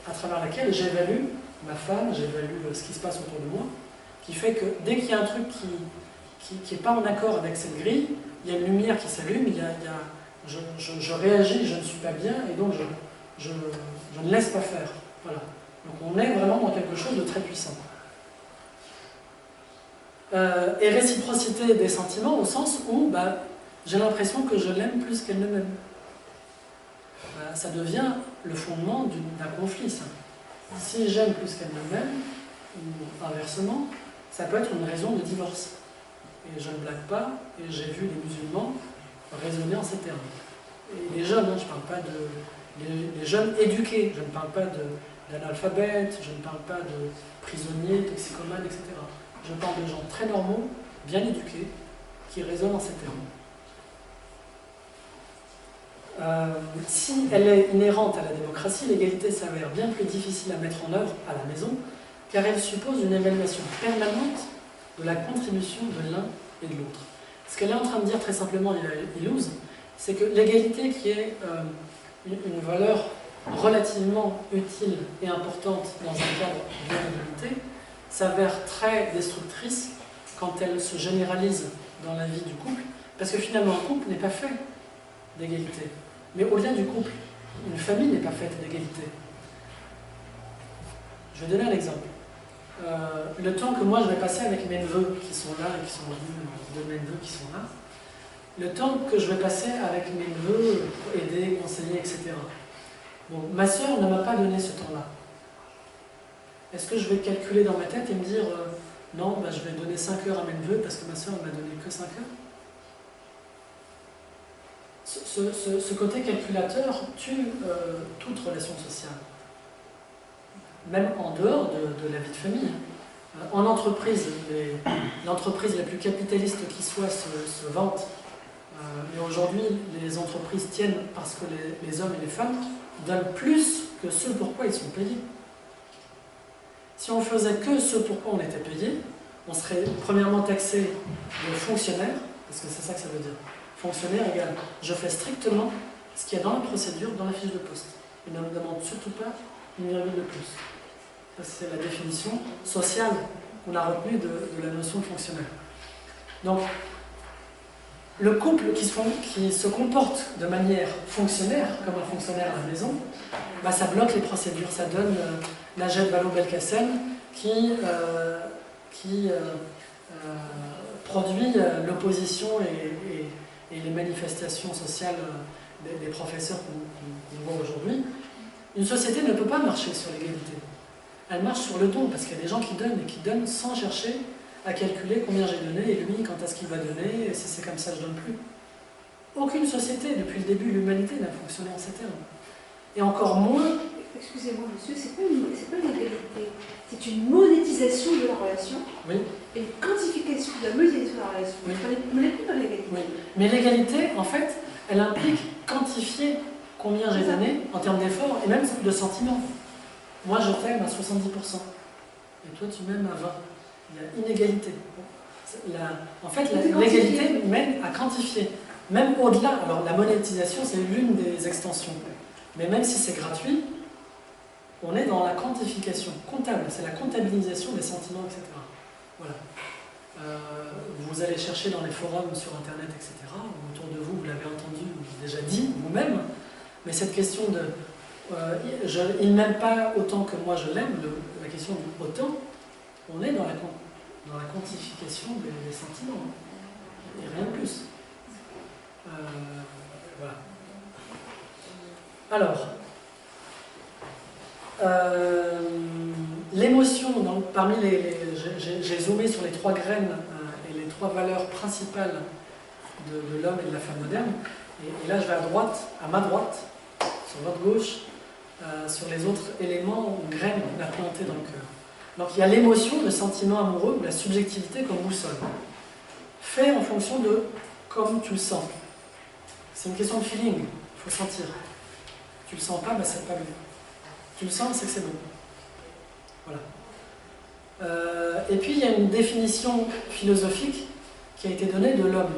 à travers laquelle j'évalue ma femme, j'évalue ce qui se passe autour de moi, qui fait que dès qu'il y a un truc qui n'est pas en accord avec cette grille, il y a une lumière qui s'allume, je réagis, je ne suis pas bien, et donc je ne laisse pas faire. Voilà. Donc on est vraiment dans quelque chose de très puissant. Et réciprocité des sentiments au sens où j'ai l'impression que je l'aime plus qu'elle ne m'aime. Ça devient le fondement d'un conflit, ça. Si j'aime plus qu'elle ne m'aime, ou inversement, ça peut être une raison de divorce. Et je ne blague pas, et j'ai vu les musulmans raisonner en ces termes. Et les jeunes, je ne parle pas les jeunes éduqués, je ne parle pas d'analphabètes, je ne parle pas de prisonniers, toxicomanes, etc. Je parle de gens très normaux, bien éduqués, qui raisonnent en ces termes. Si elle est inhérente à la démocratie, l'égalité s'avère bien plus difficile à mettre en œuvre à la maison, car elle suppose une évaluation permanente de la contribution de l'un et de l'autre. Ce qu'elle est en train de dire très simplement, Illouz, c'est que l'égalité, qui est une valeur relativement utile et importante dans un cadre d'égalité, s'avère très destructrice quand elle se généralise dans la vie du couple, parce que finalement un couple n'est pas fait d'égalité. Mais au-delà du couple, une famille n'est pas faite d'égalité. Je vais donner un exemple. Le temps que moi je vais passer avec mes neveux qui sont là et qui sont venus, de mes neveux qui sont là, le temps que je vais passer avec mes neveux, aider, conseiller, etc. Bon, ma sœur ne m'a pas donné ce temps-là. Est-ce que je vais calculer dans ma tête et me dire non, je vais donner 5 heures à mes neveux parce que ma sœur ne m'a donné que 5 heures? Ce côté calculateur tue toute relation sociale, même en dehors de la vie de famille. En entreprise, l'entreprise la plus capitaliste qui soit se vante, et aujourd'hui les entreprises tiennent parce que les hommes et les femmes donnent plus que ce pourquoi ils sont payés. Si on faisait que ce pourquoi on était payé, on serait premièrement taxé de fonctionnaire, parce que c'est ça que ça veut dire. fonctionnaire égale je fais strictement ce qu'il y a dans la procédure, dans la fiche de poste. Et ne me demande surtout pas une virgule de plus. Ça, c'est la définition sociale qu'on a retenue de la notion de fonctionnaire. Donc, le couple qui se comporte de manière fonctionnaire, comme un fonctionnaire à la maison, bah, ça bloque les procédures. Ça donne Najat Vallaud-Belkacem qui produit l'opposition et les manifestations sociales des professeurs qu'on voit aujourd'hui. Une société ne peut pas marcher sur l'égalité. Elle marche sur le don, parce qu'il y a des gens qui donnent sans chercher à calculer combien j'ai donné, et lui, quand est-ce qu'il va donner, et si c'est comme ça, je ne donne plus. Aucune société, depuis le début de l'humanité, n'a fonctionné en ces termes. Et encore moins... Excusez-moi, monsieur, c'est pas une égalité. C'est une monétisation de la relation. Oui. Et une quantification de la monétisation de la relation. Oui. On n'est plus dans l'égalité. Oui. Mais l'égalité, en fait, elle implique quantifier combien j'ai donné en termes d'efforts et même de sentiments. Moi, je t'aime à 70%. Et toi, tu m'aimes à 20%. Il y a inégalité. En fait, l'égalité mène à quantifier. Même au-delà, alors la monétisation, c'est l'une des extensions. Mais même si c'est gratuit, on est dans la quantification comptable. C'est la comptabilisation des sentiments, etc. Voilà. Vous allez chercher dans les forums sur Internet, etc. Autour de vous, vous l'avez entendu, vous l'avez déjà dit vous-même. Mais cette question de il ne m'aime pas autant que moi je l'aime, la question du autant, on est dans la quantification des sentiments. Et rien de plus. Voilà. Alors, l'émotion, parmi j'ai zoomé sur les 3 graines et les 3 valeurs principales de l'homme et de la femme moderne. Et là, je vais à ma droite, sur votre gauche, sur les autres éléments ou graines qu'on a plantées dans le cœur. Donc il y a l'émotion, le sentiment amoureux, la subjectivité comme boussole. Fait en fonction de comme tu le sens. C'est une question de feeling, il faut sentir. Tu le sens pas, bah, c'est pas bon. Tu le sens, c'est que c'est bon. Voilà. Et puis il y a une définition philosophique qui a été donnée de l'homme.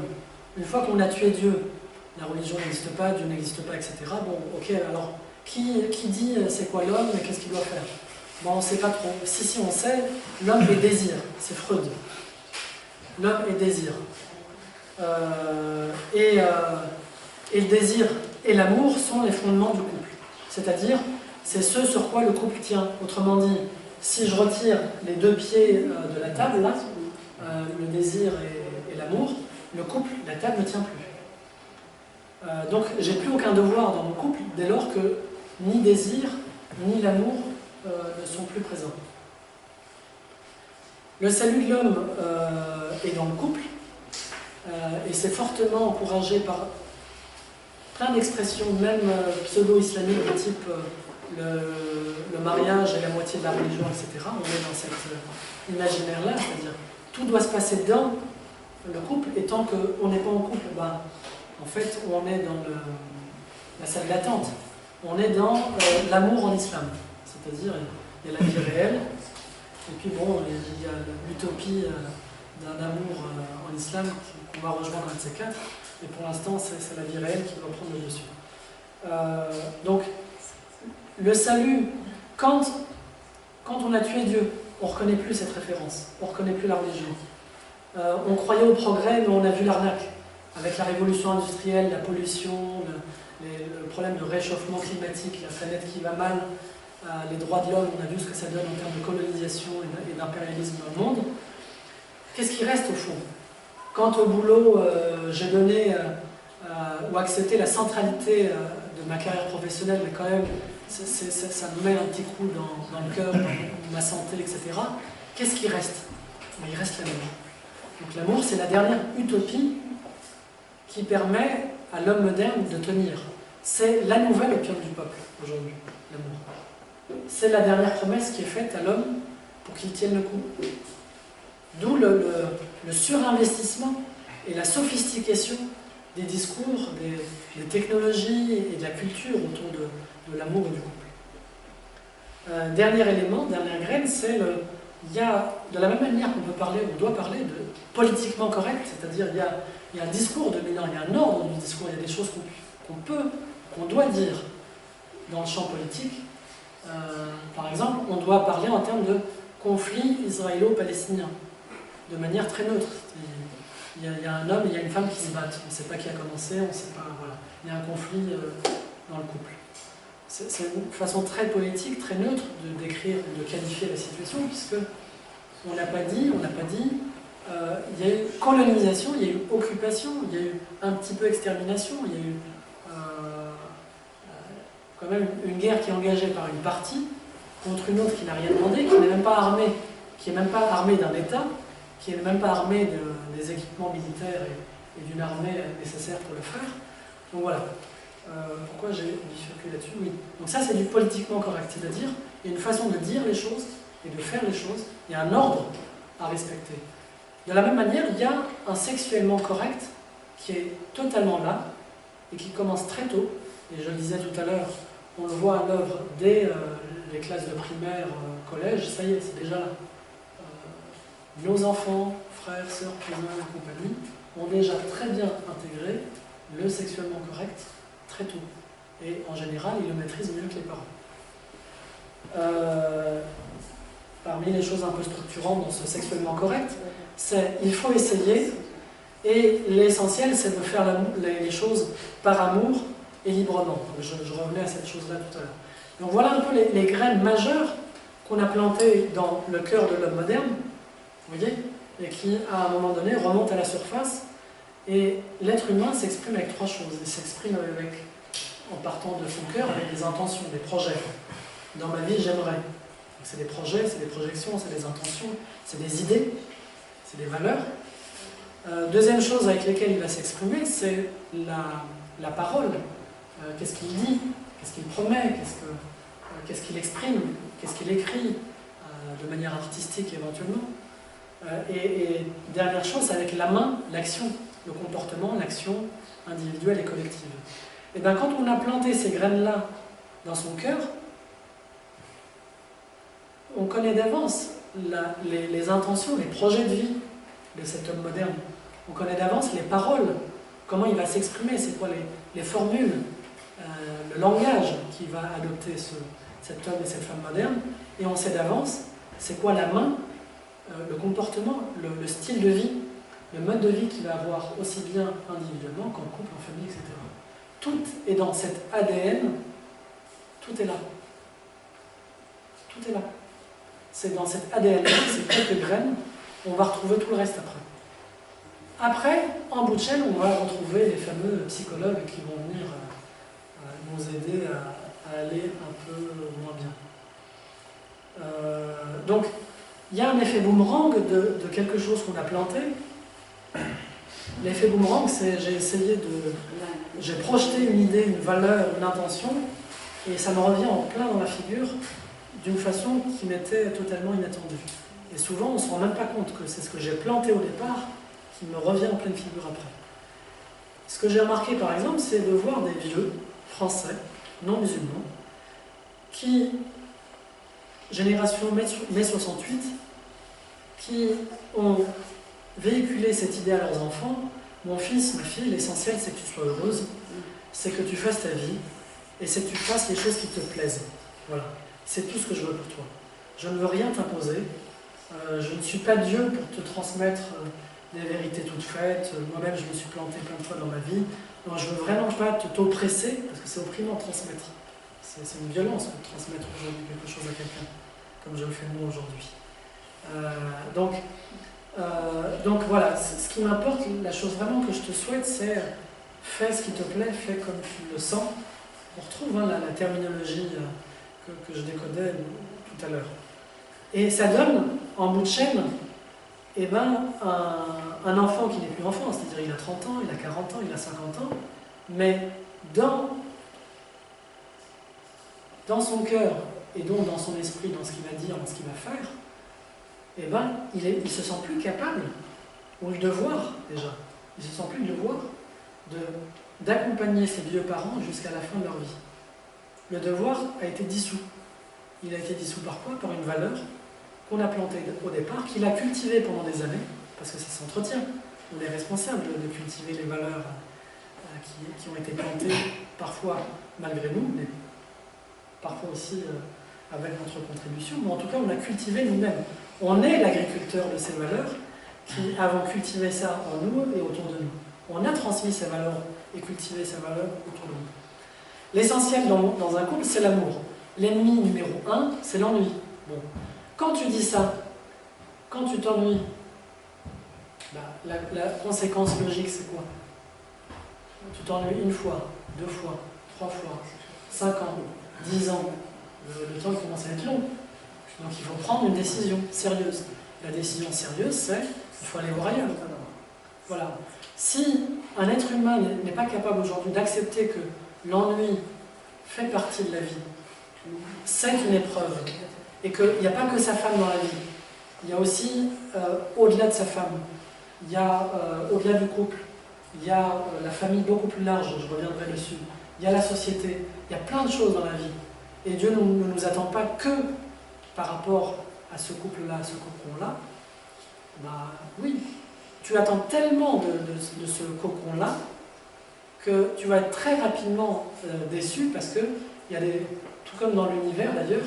Une fois qu'on a tué Dieu, la religion n'existe pas, Dieu n'existe pas, etc. Bon, ok, alors qui dit c'est quoi l'homme et qu'est-ce qu'il doit faire? Bon, on ne sait pas trop. Si, on sait, l'homme est désir. C'est Freud. L'homme est désir. Et le désir et l'amour sont les fondements du couple. C'est-à-dire, c'est ce sur quoi le couple tient. Autrement dit, si je retire les 2 pieds de la table, là, le désir et l'amour, le couple, la table ne tient plus. Donc, j'ai plus aucun devoir dans mon couple dès lors que ni désir, ni l'amour ne sont plus présents. Le salut de l'homme est dans le couple, et c'est fortement encouragé par plein d'expressions, même pseudo-islamiques, de type le mariage et la moitié de la religion, etc. On est dans cet imaginaire-là, c'est-à-dire tout doit se passer dans le couple, et tant qu'on n'est pas en couple, ben, en fait, on est dans la salle d'attente. On est dans l'amour en islam. C'est-à-dire, il y a la vie réelle, et puis bon, il y a l'utopie d'un amour en islam qu'on va rejoindre un de ces 4, et pour l'instant, c'est la vie réelle qui va prendre le dessus. Donc, le salut, quand on a tué Dieu, on ne reconnaît plus cette référence, on ne reconnaît plus la religion. On croyait au progrès, mais on a vu l'arnaque. Avec la révolution industrielle, la pollution, le problème de réchauffement climatique, la planète qui va mal, les droits de l'homme, on a vu ce que ça donne en termes de colonisation et d'impérialisme dans le monde. Qu'est-ce qui reste au fond? Quand au boulot, j'ai donné ou accepté la centralité de ma carrière professionnelle, mais quand même, ça me met un petit coup dans le cœur, dans ma santé, etc. Qu'est-ce qui reste? Il reste l'amour. Donc l'amour, c'est la dernière utopie qui permet à l'homme moderne de tenir. C'est la nouvelle opium du peuple, aujourd'hui, l'amour. C'est la dernière promesse qui est faite à l'homme pour qu'il tienne le coup. D'où le surinvestissement et la sophistication des discours, des technologies et de la culture autour de l'amour et du couple. Dernier élément, dernière graine, c'est il y a, de la même manière qu'on peut parler, on doit parler de politiquement correct, c'est-à-dire il y a un discours dominant, il y a un ordre du discours, il y a des choses qu'on doit dire dans le champ politique. Par exemple, on doit parler en termes de conflit israélo-palestinien, de manière très neutre. Il y a un homme et il y a une femme qui se battent. On ne sait pas qui a commencé, on ne sait pas. Voilà. Il y a un conflit dans le couple. C'est une façon très poétique, très neutre de décrire, de qualifier la situation, puisque on n'a pas dit, il y a eu colonisation, il y a eu occupation, il y a eu un petit peu extermination, il y a eu quand même une guerre qui est engagée par une partie contre une autre qui n'a rien demandé, qui n'est même pas armée, qui n'est même pas armée d'un État, qui n'est même pas armée des équipements militaires et d'une armée nécessaire pour le faire. Donc voilà. Pourquoi j'ai bifurqué là-dessus? Oui. Donc ça, c'est du politiquement correct, c'est-à-dire il y a une façon de dire les choses et de faire les choses, il y a un ordre à respecter. De la même manière, il y a un sexuellement correct qui est totalement là et qui commence très tôt, et je le disais tout à l'heure, on le voit à l'œuvre dès les classes de primaire, collège, ça y est, c'est déjà là. Nos enfants, frères, sœurs, cousins et compagnie, ont déjà très bien intégré le sexuellement correct très tôt. Et en général, ils le maîtrisent mieux que les parents. Parmi les choses un peu structurantes dans ce sexuellement correct, c'est il faut essayer, et l'essentiel, c'est de faire les choses par amour et librement. Donc je revenais à cette chose-là tout à l'heure. Donc voilà un peu les graines majeures qu'on a plantées dans le cœur de l'homme moderne, vous voyez, et qui, à un moment donné, remontent à la surface. Et l'être humain s'exprime avec trois choses. Il s'exprime en partant de son cœur, avec des intentions, des projets. Dans ma vie, j'aimerais. C'est des projets, c'est des projections, c'est des intentions, c'est des idées, c'est des valeurs. Deuxième chose avec laquelle il va s'exprimer, c'est la parole. Qu'est-ce qu'il dit, qu'est-ce qu'il promet, qu'est-ce qu'il exprime, qu'est-ce qu'il écrit, de manière artistique éventuellement. Et dernière chose, c'est avec la main, l'action, le comportement, l'action individuelle et collective. Et bien quand on a planté ces graines-là dans son cœur, on connaît d'avance les intentions, les projets de vie de cet homme moderne. On connaît d'avance les paroles, comment il va s'exprimer, c'est quoi les formules, le langage qu'il va adopter cet homme et cette femme moderne. Et on sait d'avance c'est quoi la main, le comportement, le style de vie, le mode de vie qu'il va avoir aussi bien individuellement qu'en couple, en famille, etc. Tout est dans cet ADN, tout est là. Tout est là. C'est dans cet ADN, ces quelques graines, on va retrouver tout le reste après. Après, en bout de chaîne, on va retrouver les fameux psychologues qui vont venir nous aider à aller un peu moins bien. Donc, il y a un effet boomerang de quelque chose qu'on a planté. L'effet boomerang, c'est j'ai projeté une idée, une valeur, une intention, et ça me revient en plein dans la figure d'une façon qui m'était totalement inattendue. Et souvent, on ne se rend même pas compte que c'est ce que j'ai planté au départ qui me revient en pleine figure après. Ce que j'ai remarqué, par exemple, c'est de voir des vieux français, non musulmans, qui, génération mai 68, qui ont véhiculé cette idée à leurs enfants. Mon fils, ma fille, l'essentiel c'est que tu sois heureuse, c'est que tu fasses ta vie, et c'est que tu fasses les choses qui te plaisent. Voilà, c'est tout ce que je veux pour toi. Je ne veux rien t'imposer, je ne suis pas Dieu pour te transmettre des vérités toutes faites, moi-même je me suis planté plein de fois dans ma vie. Non, je ne veux vraiment pas t'oppresser, parce que c'est opprimant de transmettre. C'est une violence de transmettre aujourd'hui quelque chose à quelqu'un, comme je le fais moi aujourd'hui. Donc voilà, ce qui m'importe, la chose vraiment que je te souhaite, c'est fais ce qui te plaît, fais comme tu le sens. On retrouve la terminologie que je décodais tout à l'heure. Et ça donne, en bout de chaîne, eh ben, un enfant qui n'est plus enfant, c'est-à-dire il a 30 ans, il a 40 ans, il a 50 ans, mais dans son cœur et donc dans son esprit, dans ce qu'il va dire, dans ce qu'il va faire, eh ben, il ne se sent plus capable, ou le devoir déjà, il ne se sent plus le devoir d'accompagner ses vieux parents jusqu'à la fin de leur vie. Le devoir a été dissous. Il a été dissous par quoi? Par une valeur qu'on a planté au départ, qu'il a cultivé pendant des années, parce que ça s'entretient. On est responsable de cultiver les valeurs qui ont été plantées, parfois malgré nous, mais parfois aussi avec notre contribution. Mais en tout cas, on a cultivé nous-mêmes. On est l'agriculteur de ces valeurs qui avons cultivé ça en nous et autour de nous. On a transmis ces valeurs et cultivé ces valeurs autour de nous. L'essentiel dans un couple, c'est l'amour. L'ennemi numéro 1, c'est l'ennui. Bon. Quand tu dis ça, quand tu t'ennuies, la conséquence logique, c'est quoi? Tu t'ennuies une fois, 2 fois, 3 fois, 5 ans, 10 ans. Le temps commence à être long. Donc il faut prendre une décision sérieuse. La décision sérieuse, c'est qu'il faut aller voir ailleurs. Voilà. Si un être humain n'est pas capable aujourd'hui d'accepter que l'ennui fait partie de la vie, c'est une épreuve, et qu'il n'y a pas que sa femme dans la vie, il y a aussi au-delà de sa femme, il y a au-delà du couple, il y a la famille beaucoup plus large, je reviendrai dessus, il y a la société, il y a plein de choses dans la vie. Et Dieu ne nous attend pas que par rapport à ce couple-là, à ce cocon-là. Oui, tu attends tellement de ce cocon-là que tu vas être très rapidement déçu parce que, tout comme dans l'univers d'ailleurs,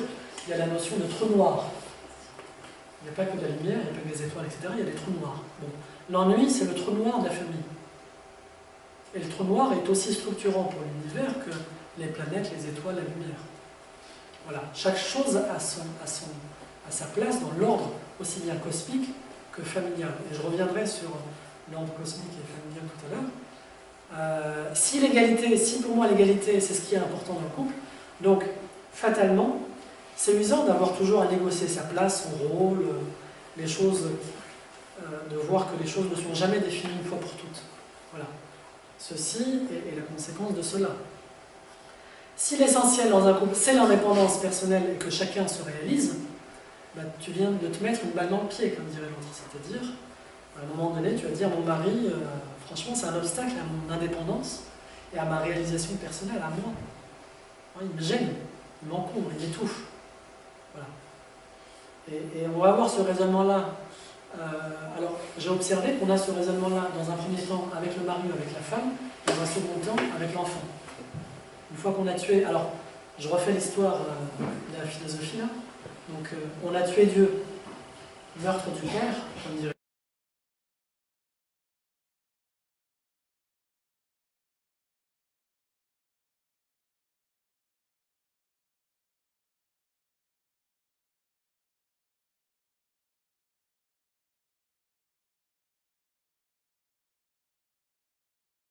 il y a la notion de trou noir. Il n'y a pas que de la lumière, il n'y a pas que des étoiles, etc. Il y a des trous noirs. Bon. L'ennui, c'est le trou noir de la famille. Et le trou noir est aussi structurant pour l'univers que les planètes, les étoiles, la lumière. Voilà. Chaque chose a sa place dans l'ordre aussi bien cosmique que familial. Et je reviendrai sur l'ordre cosmique et familial tout à l'heure. Si pour moi l'égalité, c'est ce qui est important dans le couple, donc fatalement, c'est usant d'avoir toujours à négocier sa place, son rôle, les choses, de voir que les choses ne sont jamais définies une fois pour toutes. Voilà. Ceci est la conséquence de cela. Si l'essentiel dans un couple, c'est l'indépendance personnelle et que chacun se réalise, tu viens de te mettre une balle dans le pied, comme dirait l'autre. C'est-à-dire, à un moment donné, tu vas dire, mon mari, franchement, c'est un obstacle à mon indépendance et à ma réalisation personnelle, à moi. Il me gêne, il m'encombre, il m'étouffe. Voilà. Et on va avoir ce raisonnement-là. Alors, j'ai observé qu'on a ce raisonnement-là, dans un premier temps, avec le mari ou avec la femme, et dans un second temps, avec l'enfant. Une fois qu'on a tué... Alors, je refais l'histoire de la philosophie, là. Donc, on a tué Dieu. Meurtre du père, comme dirait